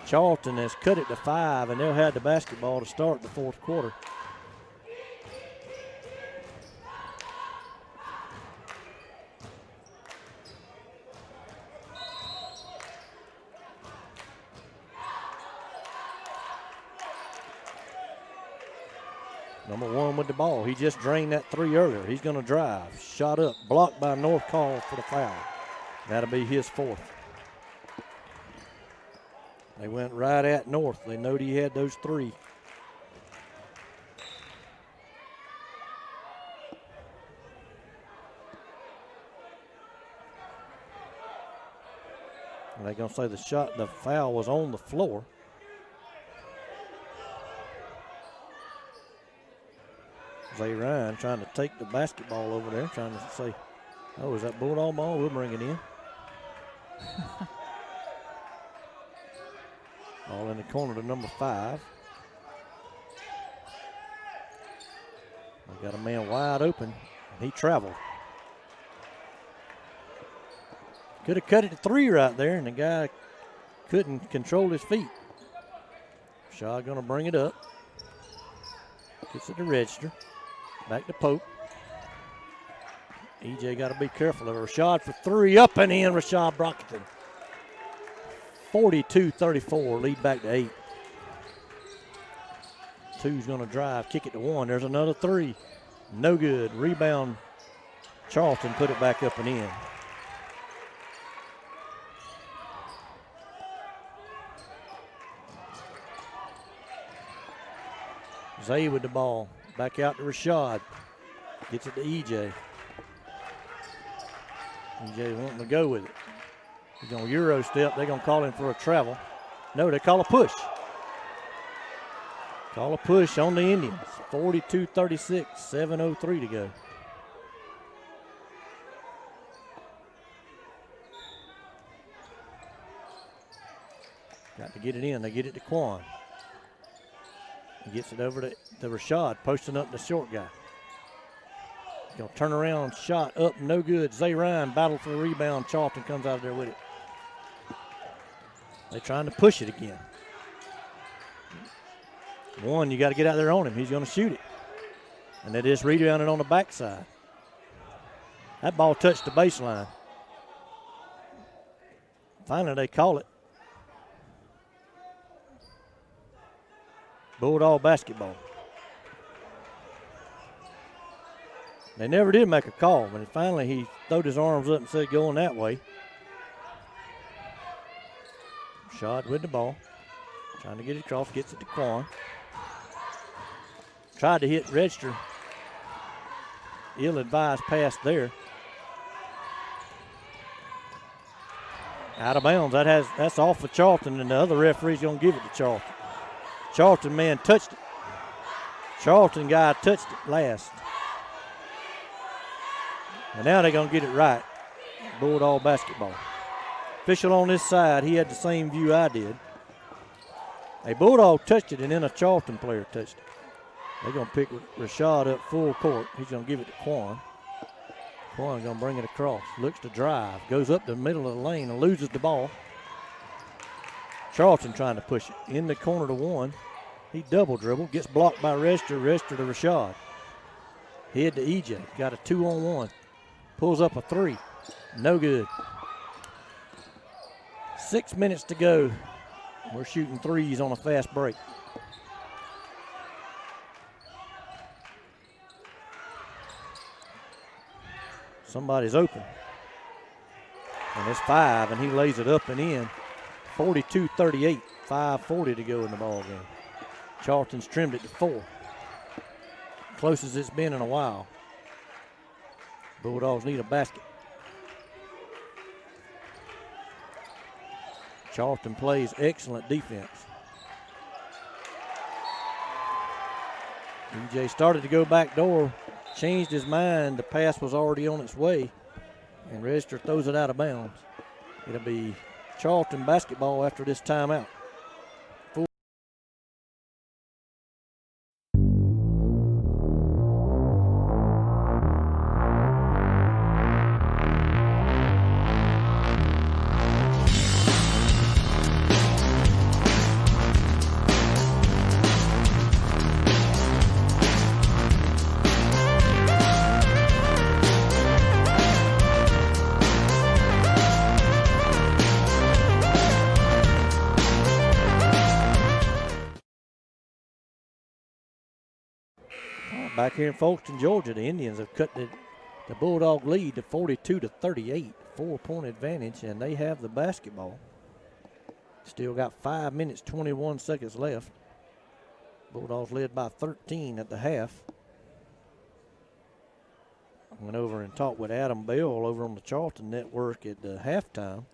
Charlton has cut it to 5, and they'll have the basketball to start the fourth quarter. Number 1 with the ball. He just drained that 3 earlier. He's going to drive. Shot up. Blocked by North Call for the foul. That'll be his 4th. They went right at North. They knowed he had those 3. And they're going to say the foul was on the floor. Zay Ryan trying to take the basketball over there, trying to say, oh, is that Bulldog ball? We'll bring it in. Ball in the corner to number 5. They got a man wide open, and he traveled. Could have cut it to 3 right there, and the guy couldn't control his feet. Shaw going to bring it up. Gets it to register. Back to Pope. EJ got to be careful of Rashad for 3. Up and in, Rashad Brockton. 42-34, lead back to 8. 2's going to drive, kick it to 1. There's another 3. No good. Rebound. Charlton put it back up and in. Zay with the ball. Back out to Rashad. Gets it to EJ. EJ wanting to go with it. He's going to Euro step. They're going to call him for a travel. No, they call a push. Call a push on the Indians. 42-36, 7:03 to go. Got to get it in. They get it to Quan. He gets it over to Rashad, posting up the short guy. Going to turn around, shot up, no good. Zay Ryan battled for the rebound. Charlton comes out of there with it. They're trying to push it again. 1, you got to get out there on him. He's going to shoot it. And they just rebounded on the backside. That ball touched the baseline. Finally, they call it. Bulldog basketball. They never did make a call, but finally he throwed his arms up and said going that way. Shot with the ball. Trying to get it across, gets it to Quan. Tried to hit register. Ill-advised pass there. Out of bounds. That's off of Charlton, and the other referee's going to give it to Charlton. Charlton man touched it. Charlton guy touched it last. And now they're going to get it right. Bulldog basketball. Official on this side, he had the same view I did. A Bulldog touched it, and then a Charlton player touched it. They're going to pick Rashad up full court. He's going to give it to Quan. Quan going to bring it across. Looks to drive. Goes up the middle of the lane and loses the ball. Charlton trying to push it. In the corner to one. He double dribble. Gets blocked by Rester. Rester to Rashad. Head to EJ. Got a 2-on-1. Pulls up a three. No good. 6 minutes to go. We're shooting threes on a fast break. Somebody's open. And it's 5, and he lays it up and in. 42-38, 5:40 to go in the ball game. Charlton's trimmed it to 4. Closest it's been in a while. Bulldogs need a basket. Charlton plays excellent defense. EJ started to go back door, changed his mind. The pass was already on its way, and Register throws it out of bounds. It'll be Charlton basketball after this timeout. Back here in Folkston, Georgia, the Indians have cut the Bulldog lead to 42-38, 4-point advantage, and they have the basketball. Still got 5 minutes, 21 seconds left. Bulldogs led by 13 at the half. I went over and talked with Adam Bell over on the Charlton Network at the halftime,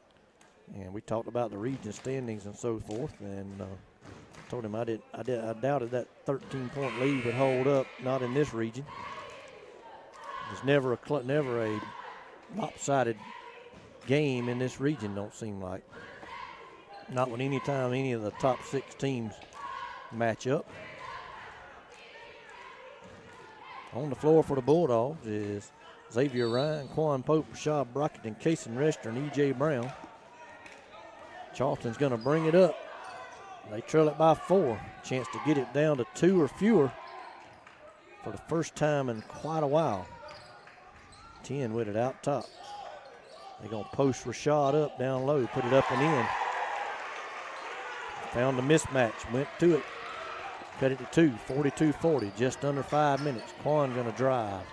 and we talked about the region standings and so forth, and told him I doubted that 13-point lead would hold up, not in this region. There's never a lopsided game in this region, don't seem like. Not when any time any of the top 6 teams match up. On the floor for the Bulldogs is Xavier Ryan, Quan Pope, Rashad Brockett, and Kason Rester, and E.J. Brown. Charlton's going to bring it up. They trail it by 4. Chance to get it down to 2 or fewer for the first time in quite a while. 10 with it out top. They're going to post Rashad up down low, put it up and in. Found the mismatch, went to it. Cut it to 2, 42-40, just under 5 minutes. Quan going to drive.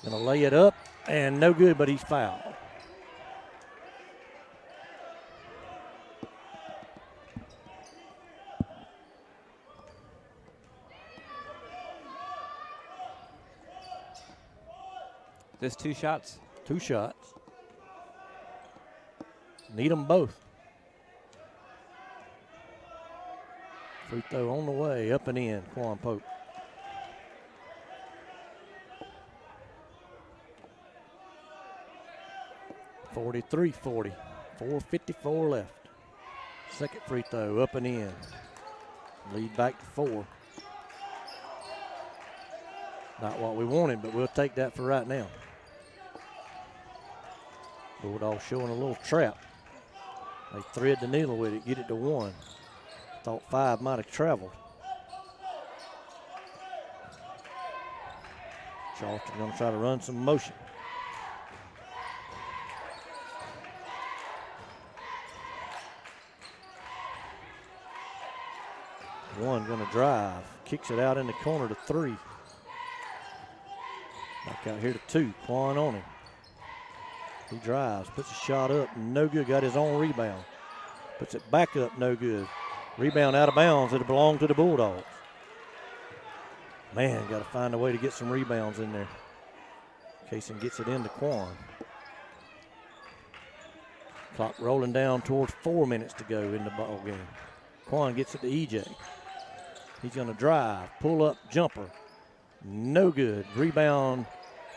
Going to lay it up, and no good, but he's fouled. Just 2 shots? 2 shots. Need them both. Free throw on the way, up and in, Quan Pope. (43-40), 4:54 left. Second free throw, up and in. Lead back to 4. Not what we wanted, but we'll take that for right now. Bulldogs showing a little trap. They thread the needle with it, get it to 1. Thought 5 might have traveled. Charlton going to try to run some motion. One going to drive, kicks it out in the corner to 3. Back out here to 2, Quan on him. He drives, puts a shot up, no good, got his own rebound. Puts it back up, no good. Rebound out of bounds, it'll belong to the Bulldogs. Man, got to find a way to get some rebounds in there. Kason gets it into Quan. Clock rolling down towards 4 minutes to go in the ball game. Quan gets it to EJ. He's going to drive, pull up, jumper. No good. Rebound,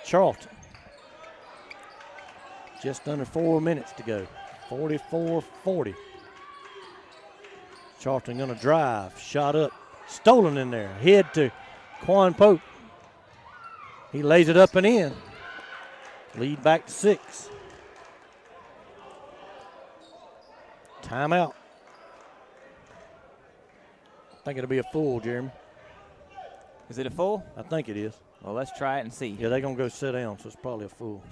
Charlton. Just under 4 minutes to go. 44-40. Charlton going to drive. Shot up. Stolen in there. Head to Quan Pope. He lays it up and in. Lead back to 6. Timeout. I think it'll be a full, Jeremy. Is it a full? I think it is. Well, let's try it and see. Yeah, they're going to go sit down, so it's probably a full.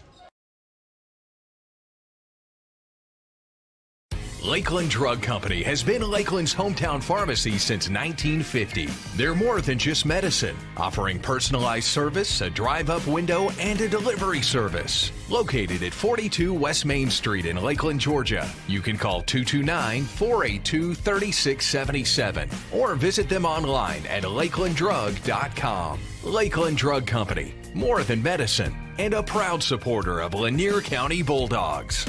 Lakeland Drug Company has been Lakeland's hometown pharmacy since 1950. They're more than just medicine, offering personalized service, a drive-up window, and a delivery service. Located at 42 West Main Street in Lakeland, Georgia. You can call 229-482-3677 or visit them online at lakelanddrug.com. Lakeland Drug Company, more than medicine, and a proud supporter of Lanier County Bulldogs.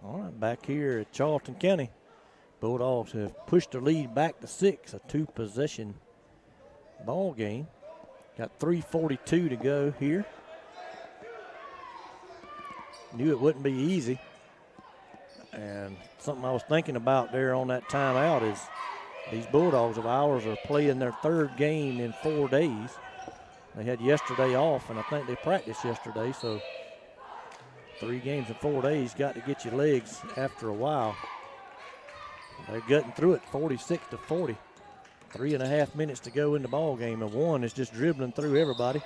All right, back here at Charlton County, Bulldogs have pushed their lead back to 6, a 2-possession ball game. Got 3:42 to go here. Knew it wouldn't be easy. And something I was thinking about there on that timeout is these Bulldogs of ours are playing their 3rd game in 4 days. They had yesterday off, and I think they practiced yesterday, so 3 games in 4 days got to get your legs after a while. They're gutting through it 46-40. 3.5 minutes to go in the ball game, and one is just dribbling through everybody.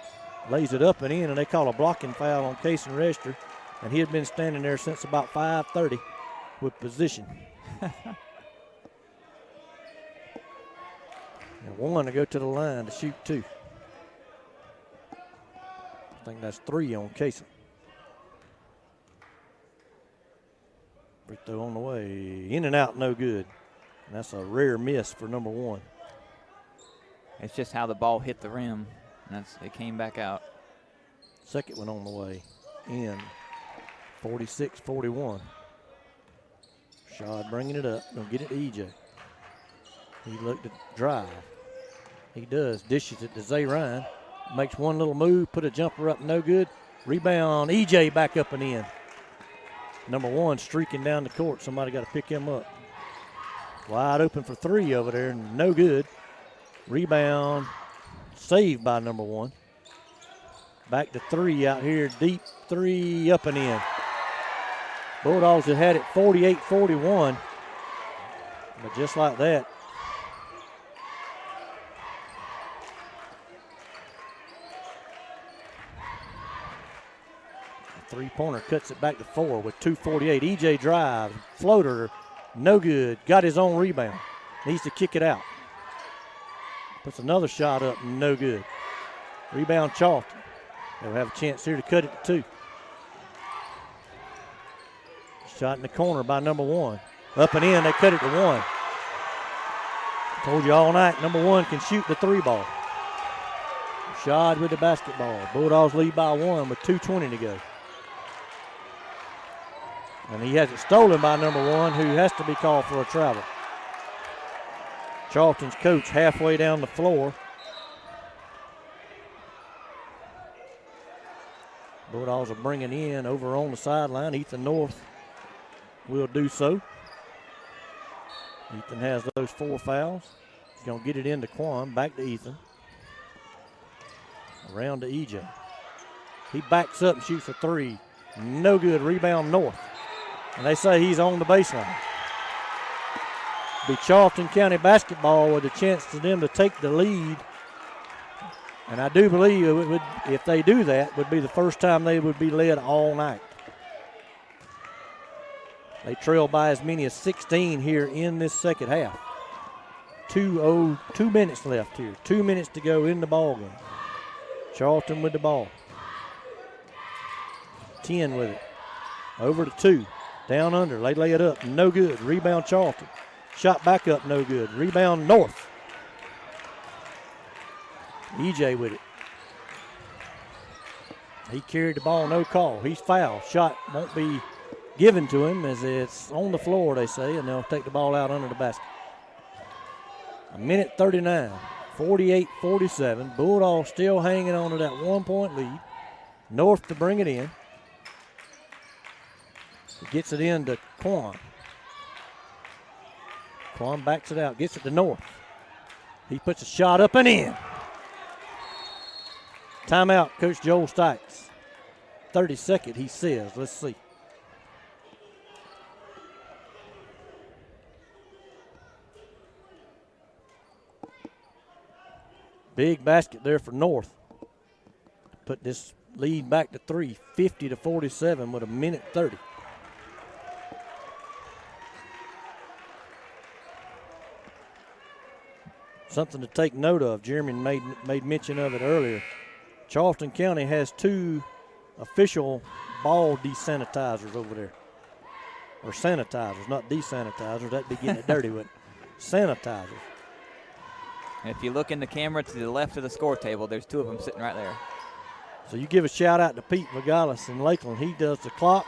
Lays it up and in, and they call a blocking foul on Casey Rester, and he had been standing there since about 5:30 with position. And one to go to the line to shoot 2. I think that's 3 on Casey. Free throw on the way. In and out, no good. And that's a rare miss for number 1. It's just how the ball hit the rim. It came back out. Second one on the way. In. 46-41. Shad bringing it up. Gonna get it to EJ. He looked at drive. He does. Dishes it to Zay Ryan. Makes one little move. Put a jumper up. No good. Rebound. EJ back up and in. Number 1 streaking down the court. Somebody got to pick him up. Wide open for 3 over there. No good. Rebound. Saved by number 1. Back to 3 out here. Deep 3 up and in. Bulldogs have had it 48-41. But just like that, three-pointer cuts it back to 4 with 2:48. EJ drives, floater, no good. Got his own rebound. Needs to kick it out. Puts another shot up, no good. Rebound Charlton. They'll have a chance here to cut it to 2. Shot in the corner by number 1. Up and in, they cut it to 1. Told you all night, number 1 can shoot the 3 ball. Shad with the basketball. Bulldogs lead by 1 with 2:20 to go. And he has it stolen by number 1, who has to be called for a travel. Charlton's coach halfway down the floor. Bulldogs are bringing in over on the sideline. Ethan North will do so. Ethan has those 4 fouls. He's going to get it into Quan. Back to Ethan. Around to EJ. He backs up and shoots a 3. No good. Rebound North. And they say he's on the baseline. Be Charlton County basketball with a chance to them to take the lead. And I do believe it would, if they do that, would be the first time they would be led all night. They trail by as many as 16 here in this second half. 2 minutes left here. 2 minutes to go in the ball game. Charlton with the ball. 10 with it. Over to 2. Down under. They lay it up. No good. Rebound Charlton. Shot back up. No good. Rebound North. EJ with it. He carried the ball. No call. He's fouled. Shot won't be given to him as it's on the floor, they say, and they'll take the ball out under the basket. 1:39. 48-47. Bulldogs still hanging on to that 1-point lead. North to bring it in. He gets it in to Quan. Quan backs it out, gets it to North. He puts a shot up and in. Timeout, Coach Joel Stites. 32nd, he says. Let's see. Big basket there for North. Put this lead back to 3, 50-47 with a minute 30. Something to take note of. Jeremy made mention of it earlier. Charlton County has 2 official ball desanitizers over there. Or sanitizers, not desanitizers. That'd be getting it dirty with sanitizers. And if you look in the camera to the left of the score table, there's 2 of them sitting right there. So you give a shout out to Pete Vigalis in Lakeland. He does the clock,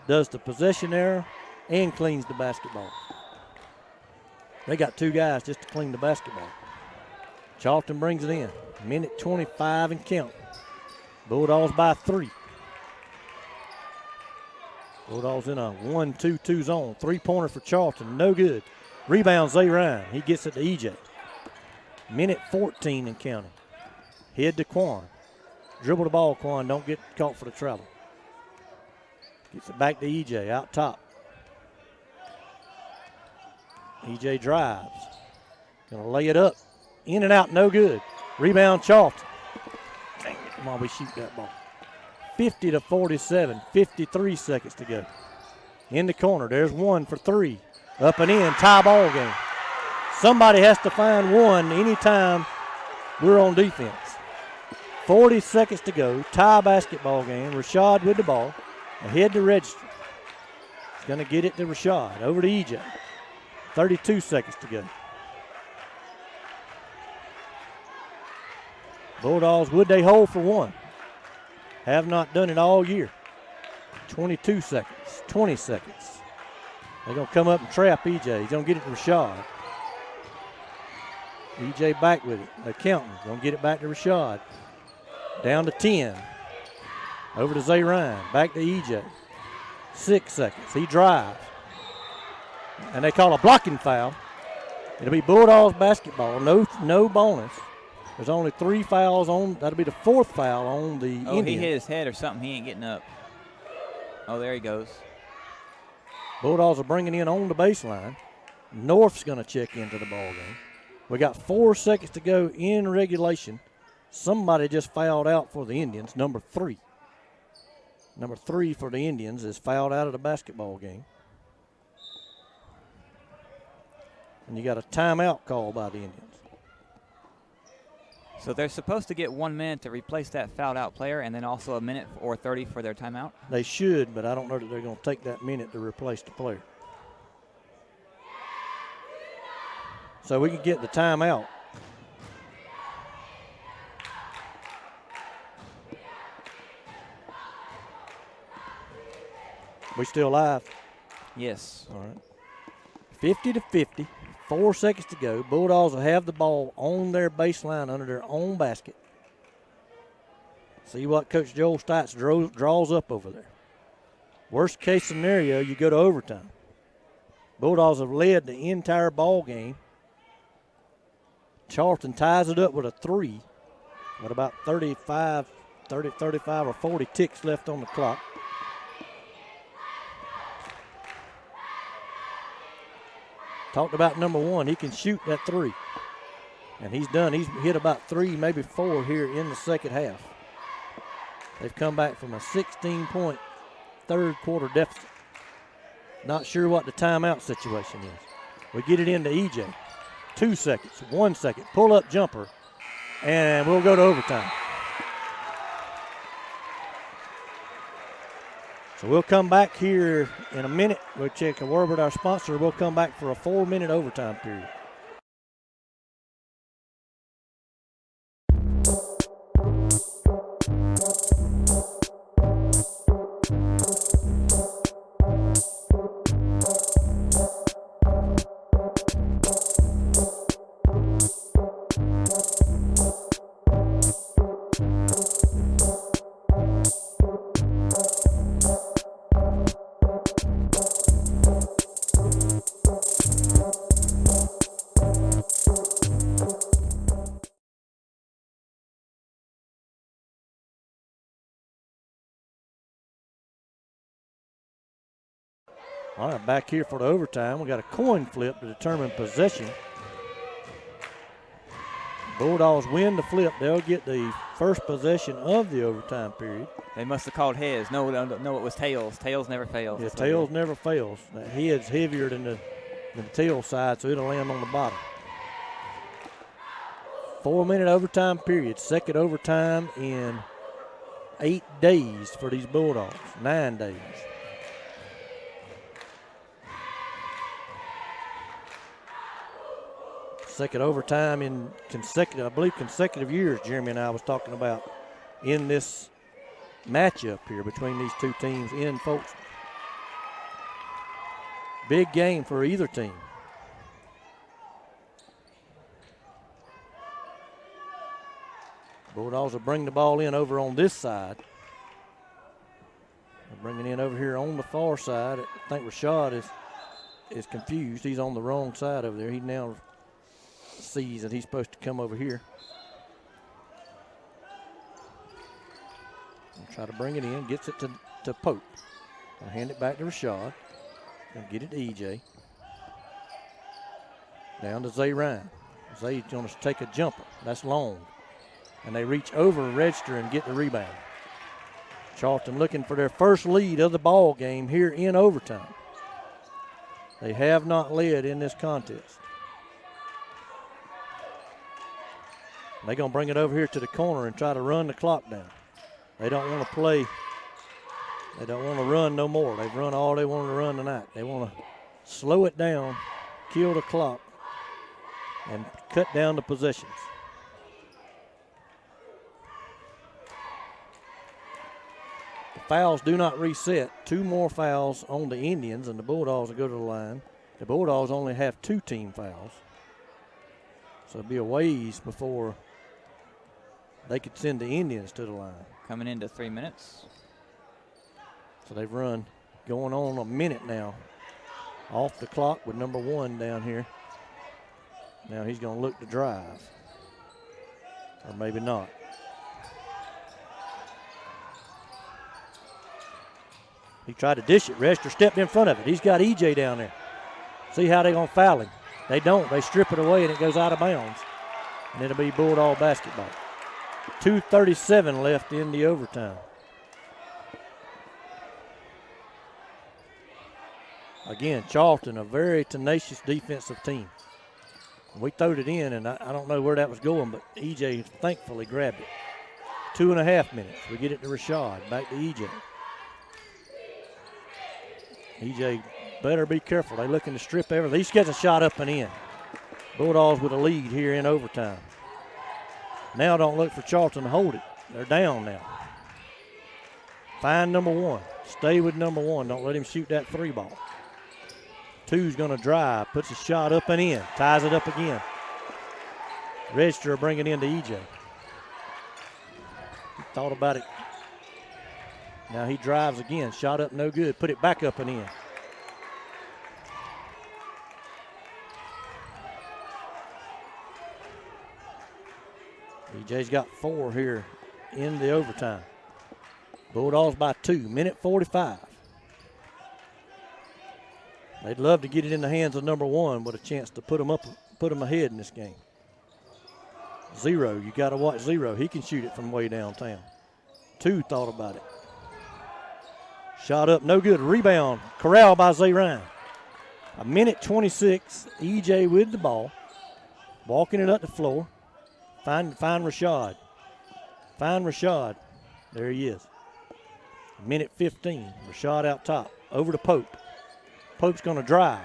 does the possession error, and cleans the basketball. They got 2 guys just to clean the basketball. Charlton brings it in. Minute 25 and count. Bulldogs by 3. Bulldogs in a 1-2-2 zone. 3-pointer for Charlton. No good. Rebound, Zay Ryan. He gets it to EJ. Minute 14 and counting. Head to Quan. Dribble the ball, Quan. Don't get caught for the travel. Gets it back to EJ out top. EJ drives. Gonna lay it up. In and out, no good. Rebound, Charlton. Dang it, come on, we shoot that ball. 50-47, 53 seconds to go. In the corner, there's one for 3. Up and in, tie ball game. Somebody has to find one anytime we're on defense. 40 seconds to go, tie basketball game. Rashad with the ball, ahead to register. He's gonna get it to Rashad, over to EJ. 32 seconds to go. Bulldogs, would they hold for one? Have not done it all year. 22 seconds, 20 seconds. They're going to come up and trap EJ. He's going to get it to Rashad. EJ back with it. They're counting. Going to get it back to Rashad. Down to 10. Over to Zay Ryan. Back to EJ. 6 seconds. He drives. And they call a blocking foul. It'll be Bulldogs basketball. No bonus. There's only 3 fouls on. That'll be the 4th foul on the Indians. He hit his head or something. He ain't getting up. Oh, there he goes. Bulldogs are bringing in on the baseline. North's going to check into the ball game. We got 4 seconds to go in regulation. Somebody just fouled out for the Indians, number 3. Number 3 for the Indians is fouled out of the basketball game. And you got a timeout call by the Indians. So they're supposed to get 1 minute to replace that fouled out player and then also a minute or 30 for their timeout? They should, but I don't know that they're going to take that minute to replace the player. So we can get the timeout. We still live? Yes. All right. 50-50. 4 seconds to go. Bulldogs will have the ball on their baseline under their own basket. See what Coach Joel Stites draws up over there. Worst case scenario, you go to overtime. Bulldogs have led the entire ball game. Charlton ties it up with a 3 with about 35 or 40 ticks left on the clock. Talked about number 1. He can shoot that 3. And he's done. He's hit about 3, maybe 4 here in the second half. They've come back from a 16-point third quarter deficit. Not sure what the timeout situation is. We get it into EJ. 2 seconds, 1 second, pull-up jumper, and we'll go to overtime. So we'll come back here in a minute. We'll check a word with our sponsor. We'll come back for a 4-minute overtime period. All right, back here for the overtime. We got a coin flip to determine possession. Bulldogs win the flip. They'll get the first possession of the overtime period. They must have called heads. No, it was tails. Tails never fails. Yeah, tails never fails. That head's heavier than the tail side, so it'll land on the bottom. 4-minute overtime period. Second overtime in 8 days for these Bulldogs. 9 days. Second overtime in consecutive years, Jeremy and I was talking about in this matchup here between these two teams in Folkston. Big game for either team. Bulldogs will bring the ball in over on this side. They're bringing it in over here on the far side. I think Rashad is confused. He's on the wrong side over there. He now sees that he's supposed to come over here. And try to bring it in. Gets it to Pope. I'll hand it back to Rashad. Gonna get it to EJ. Down to Zay Ryan. Zay's going to take a jumper. That's long. And they reach over, register, and get the rebound. Charlton looking for their first lead of the ball game here in overtime. They have not led in this contest. They're going to bring it over here to the corner and try to run the clock down. They don't want to play. They don't want to run no more. They've run all they wanted to run tonight. They want to slow it down, kill the clock, and cut down the possessions. The fouls do not reset. 2 more fouls on the Indians, and the Bulldogs will go to the line. The Bulldogs only have 2 team fouls. So it'll be a ways before they could send the Indians to the line. Coming into 3 minutes. So they've run going on a minute now off the clock with number 1 down here. Now he's going to look to drive. Or maybe not. He tried to dish it. Register stepped in front of it. He's got EJ down there. See how they're going to foul him. They don't. They strip it away and it goes out of bounds. And it'll be Bulldog basketball. 2:37 left in the overtime. Again, Charlton, a very tenacious defensive team. We throwed it in, and I don't know where that was going, but EJ thankfully grabbed it. 2.5 minutes. We get it to Rashad. Back to EJ. EJ better be careful. They're looking to strip everything. He gets a shot up and in. Bulldogs with a lead here in overtime. Now don't look for Charlton to hold it. They're down now. Find number 1. Stay with number 1. Don't let him shoot that 3 ball. 2's going to drive. Puts a shot up and in. Ties it up again. Register will bring it into EJ. He thought about it. Now he drives again. Shot up, no good. Put it back up and in. EJ's got 4 here in the overtime. Bulldogs by 2. Minute 45. They'd love to get it in the hands of number 1 with a chance to put them ahead in this game. 0, you got to watch 0. He can shoot it from way downtown. 2 thought about it. Shot up, no good. Rebound, corralled by Zay Ryan. A minute 26, EJ with the ball. Walking it up the floor. Find Rashad. Find Rashad. There he is. Minute 15, Rashad out top. Over to Pope. Pope's going to drive.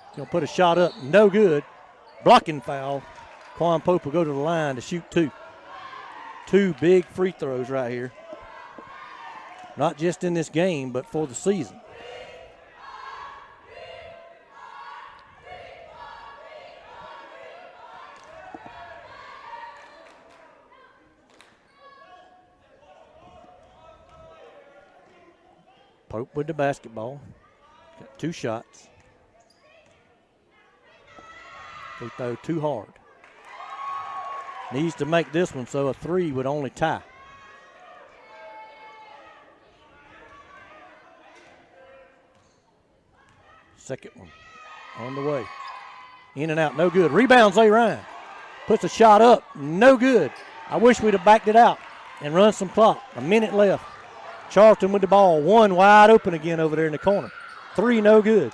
He's going to put a shot up, no good. Blocking foul. Quan Pope will go to the line to shoot 2. 2 big free throws right here. Not just in this game, but for the season. Pope with the basketball. Got 2 shots. He threw too hard. Needs to make this one so a 3 would only tie. Second one on the way. In and out, no good. Rebounds, A. Ryan. Puts a shot up, no good. I wish we'd have backed it out and run some clock. A minute left. Charlton with the ball. One wide open again over there in the corner. Three, no good.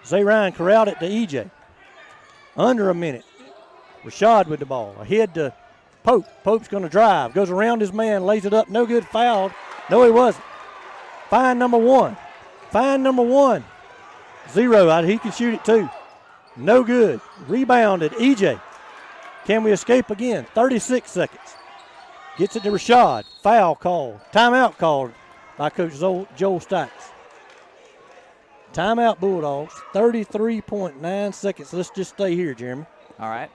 Zay Ryan corralled it to EJ. Under a minute. Rashad with the ball. Ahead to Pope. Pope's going to drive. Goes around his man, lays it up. No good. Fouled. No, he wasn't. Find number one. Find number one. 0. He can shoot it too. No good. Rebounded. EJ. Can we escape again? 36 seconds. Gets it to Rashad. Foul called. Timeout called by Coach Joel Stikes. Timeout Bulldogs. 33.9 seconds. Let's just stay here, Jeremy. All right.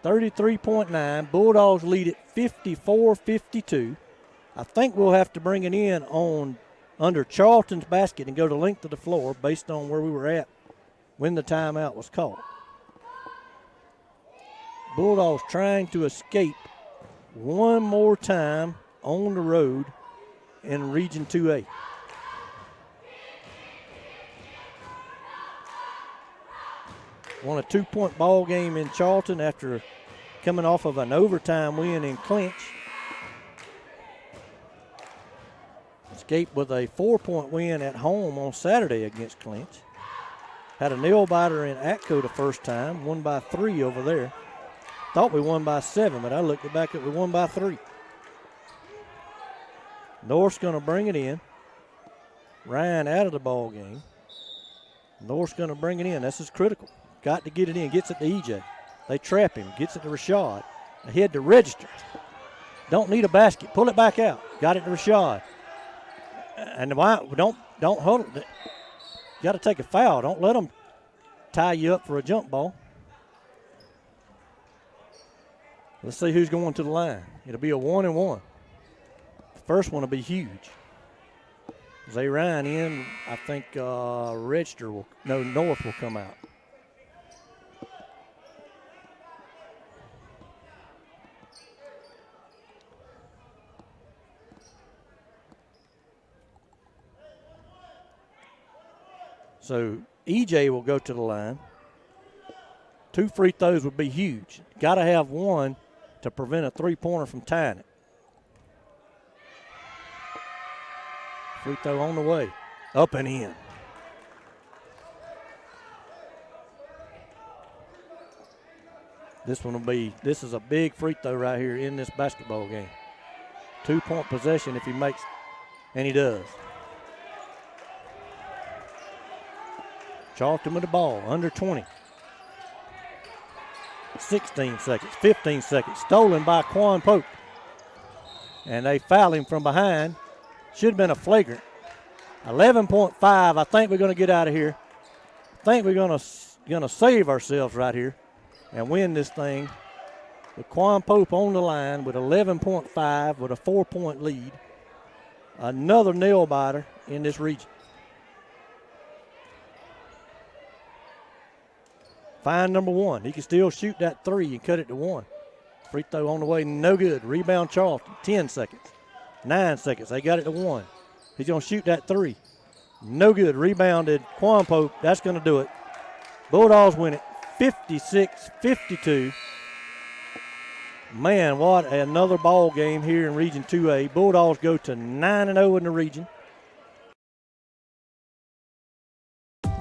33.9. Bulldogs lead it 54-52. I think we'll have to bring it in on under Charlton's basket and go to length of the floor based on where we were at when the timeout was called. Bulldogs trying to escape one more time on the road in Region 2A. Won a 2-point ball game in Charlton after coming off of an overtime win in Clinch. Escaped with a 4-point win at home on Saturday against Clinch. Had a nail biter in Atco the first time, won by 3 over there. Thought we won by 7, but I looked it back up, we won by 3. North's going to bring it in. Ryan out of the ball game. North's going to bring it in. This is critical. Got to get it in. Gets it to EJ. They trap him. Gets it to Rashad. Ahead to Register. Don't need a basket. Pull it back out. Got it to Rashad. And why don't hold it. You got to take a foul. Don't let them tie you up for a jump ball. Let's see who's going to the line. It'll be a 1-and-1. The first one will be huge. Zay Ryan in. I think North will come out. So EJ will go to the line. 2 free throws would be huge. Got to have one to prevent a three-pointer from tying it. Free throw on the way. Up and in. This is a big free throw right here in this basketball game. 2-point possession if he makes, and he does. Charlton with the ball, under 20. 16 seconds, 15 seconds. Stolen by Quan Pope. And they foul him from behind. Should have been a flagrant. 11.5. I think we're going to get out of here. I think we're going to save ourselves right here and win this thing. With Quan Pope on the line with 11.5 with a 4-point lead. Another nail biter in this region. Find number one. He can still shoot that 3 and cut it to 1. Free throw on the way, no good. Rebound Charlton, 10 seconds. 9 seconds, they got it to 1. He's going to shoot that 3. No good. Rebounded Quan Pope. That's going to do it. Bulldogs win it 56-52. Man, what another ball game here in Region 2A. Bulldogs go to 9-0 in the region.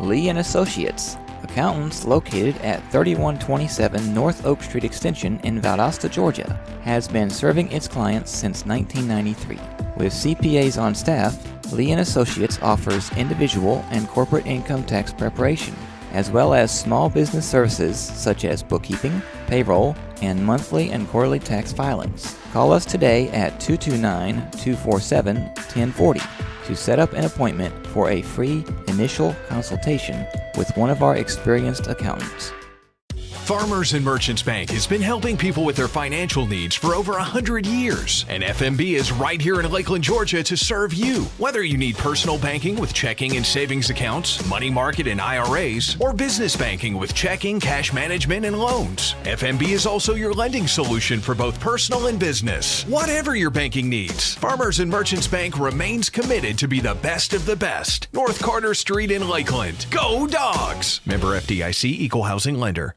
Lee and Associates, accountants located at 3127 North Oak Street Extension in Valdosta, Georgia, has been serving its clients since 1993. With CPAs on staff, Lee and Associates offers individual and corporate income tax preparation, as well as small business services such as bookkeeping, payroll, and monthly and quarterly tax filings. Call us today at 229-247-1040 to set up an appointment for a free initial consultation with one of our experienced accountants. Farmers and Merchants Bank has been helping people with their financial needs for over 100 years. And FMB is right here in Lakeland, Georgia to serve you. Whether you need personal banking with checking and savings accounts, money market and IRAs, or business banking with checking, cash management, and loans, FMB is also your lending solution for both personal and business. Whatever your banking needs, Farmers and Merchants Bank remains committed to be the best of the best. North Carter Street in Lakeland. Go Dawgs! Member FDIC, Equal Housing Lender.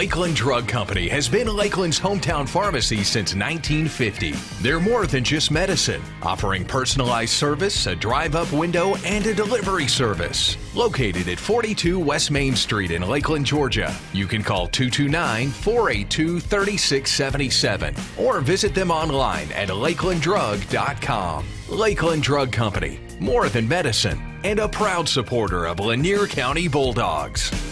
Lakeland Drug Company has been Lakeland's hometown pharmacy since 1950. They're more than just medicine, offering personalized service, a drive-up window, and a delivery service. Located at 42 West Main Street in Lakeland, Georgia. You can call 229-482-3677 or visit them online at lakelanddrug.com. Lakeland Drug Company, more than medicine, and a proud supporter of Lanier County Bulldogs.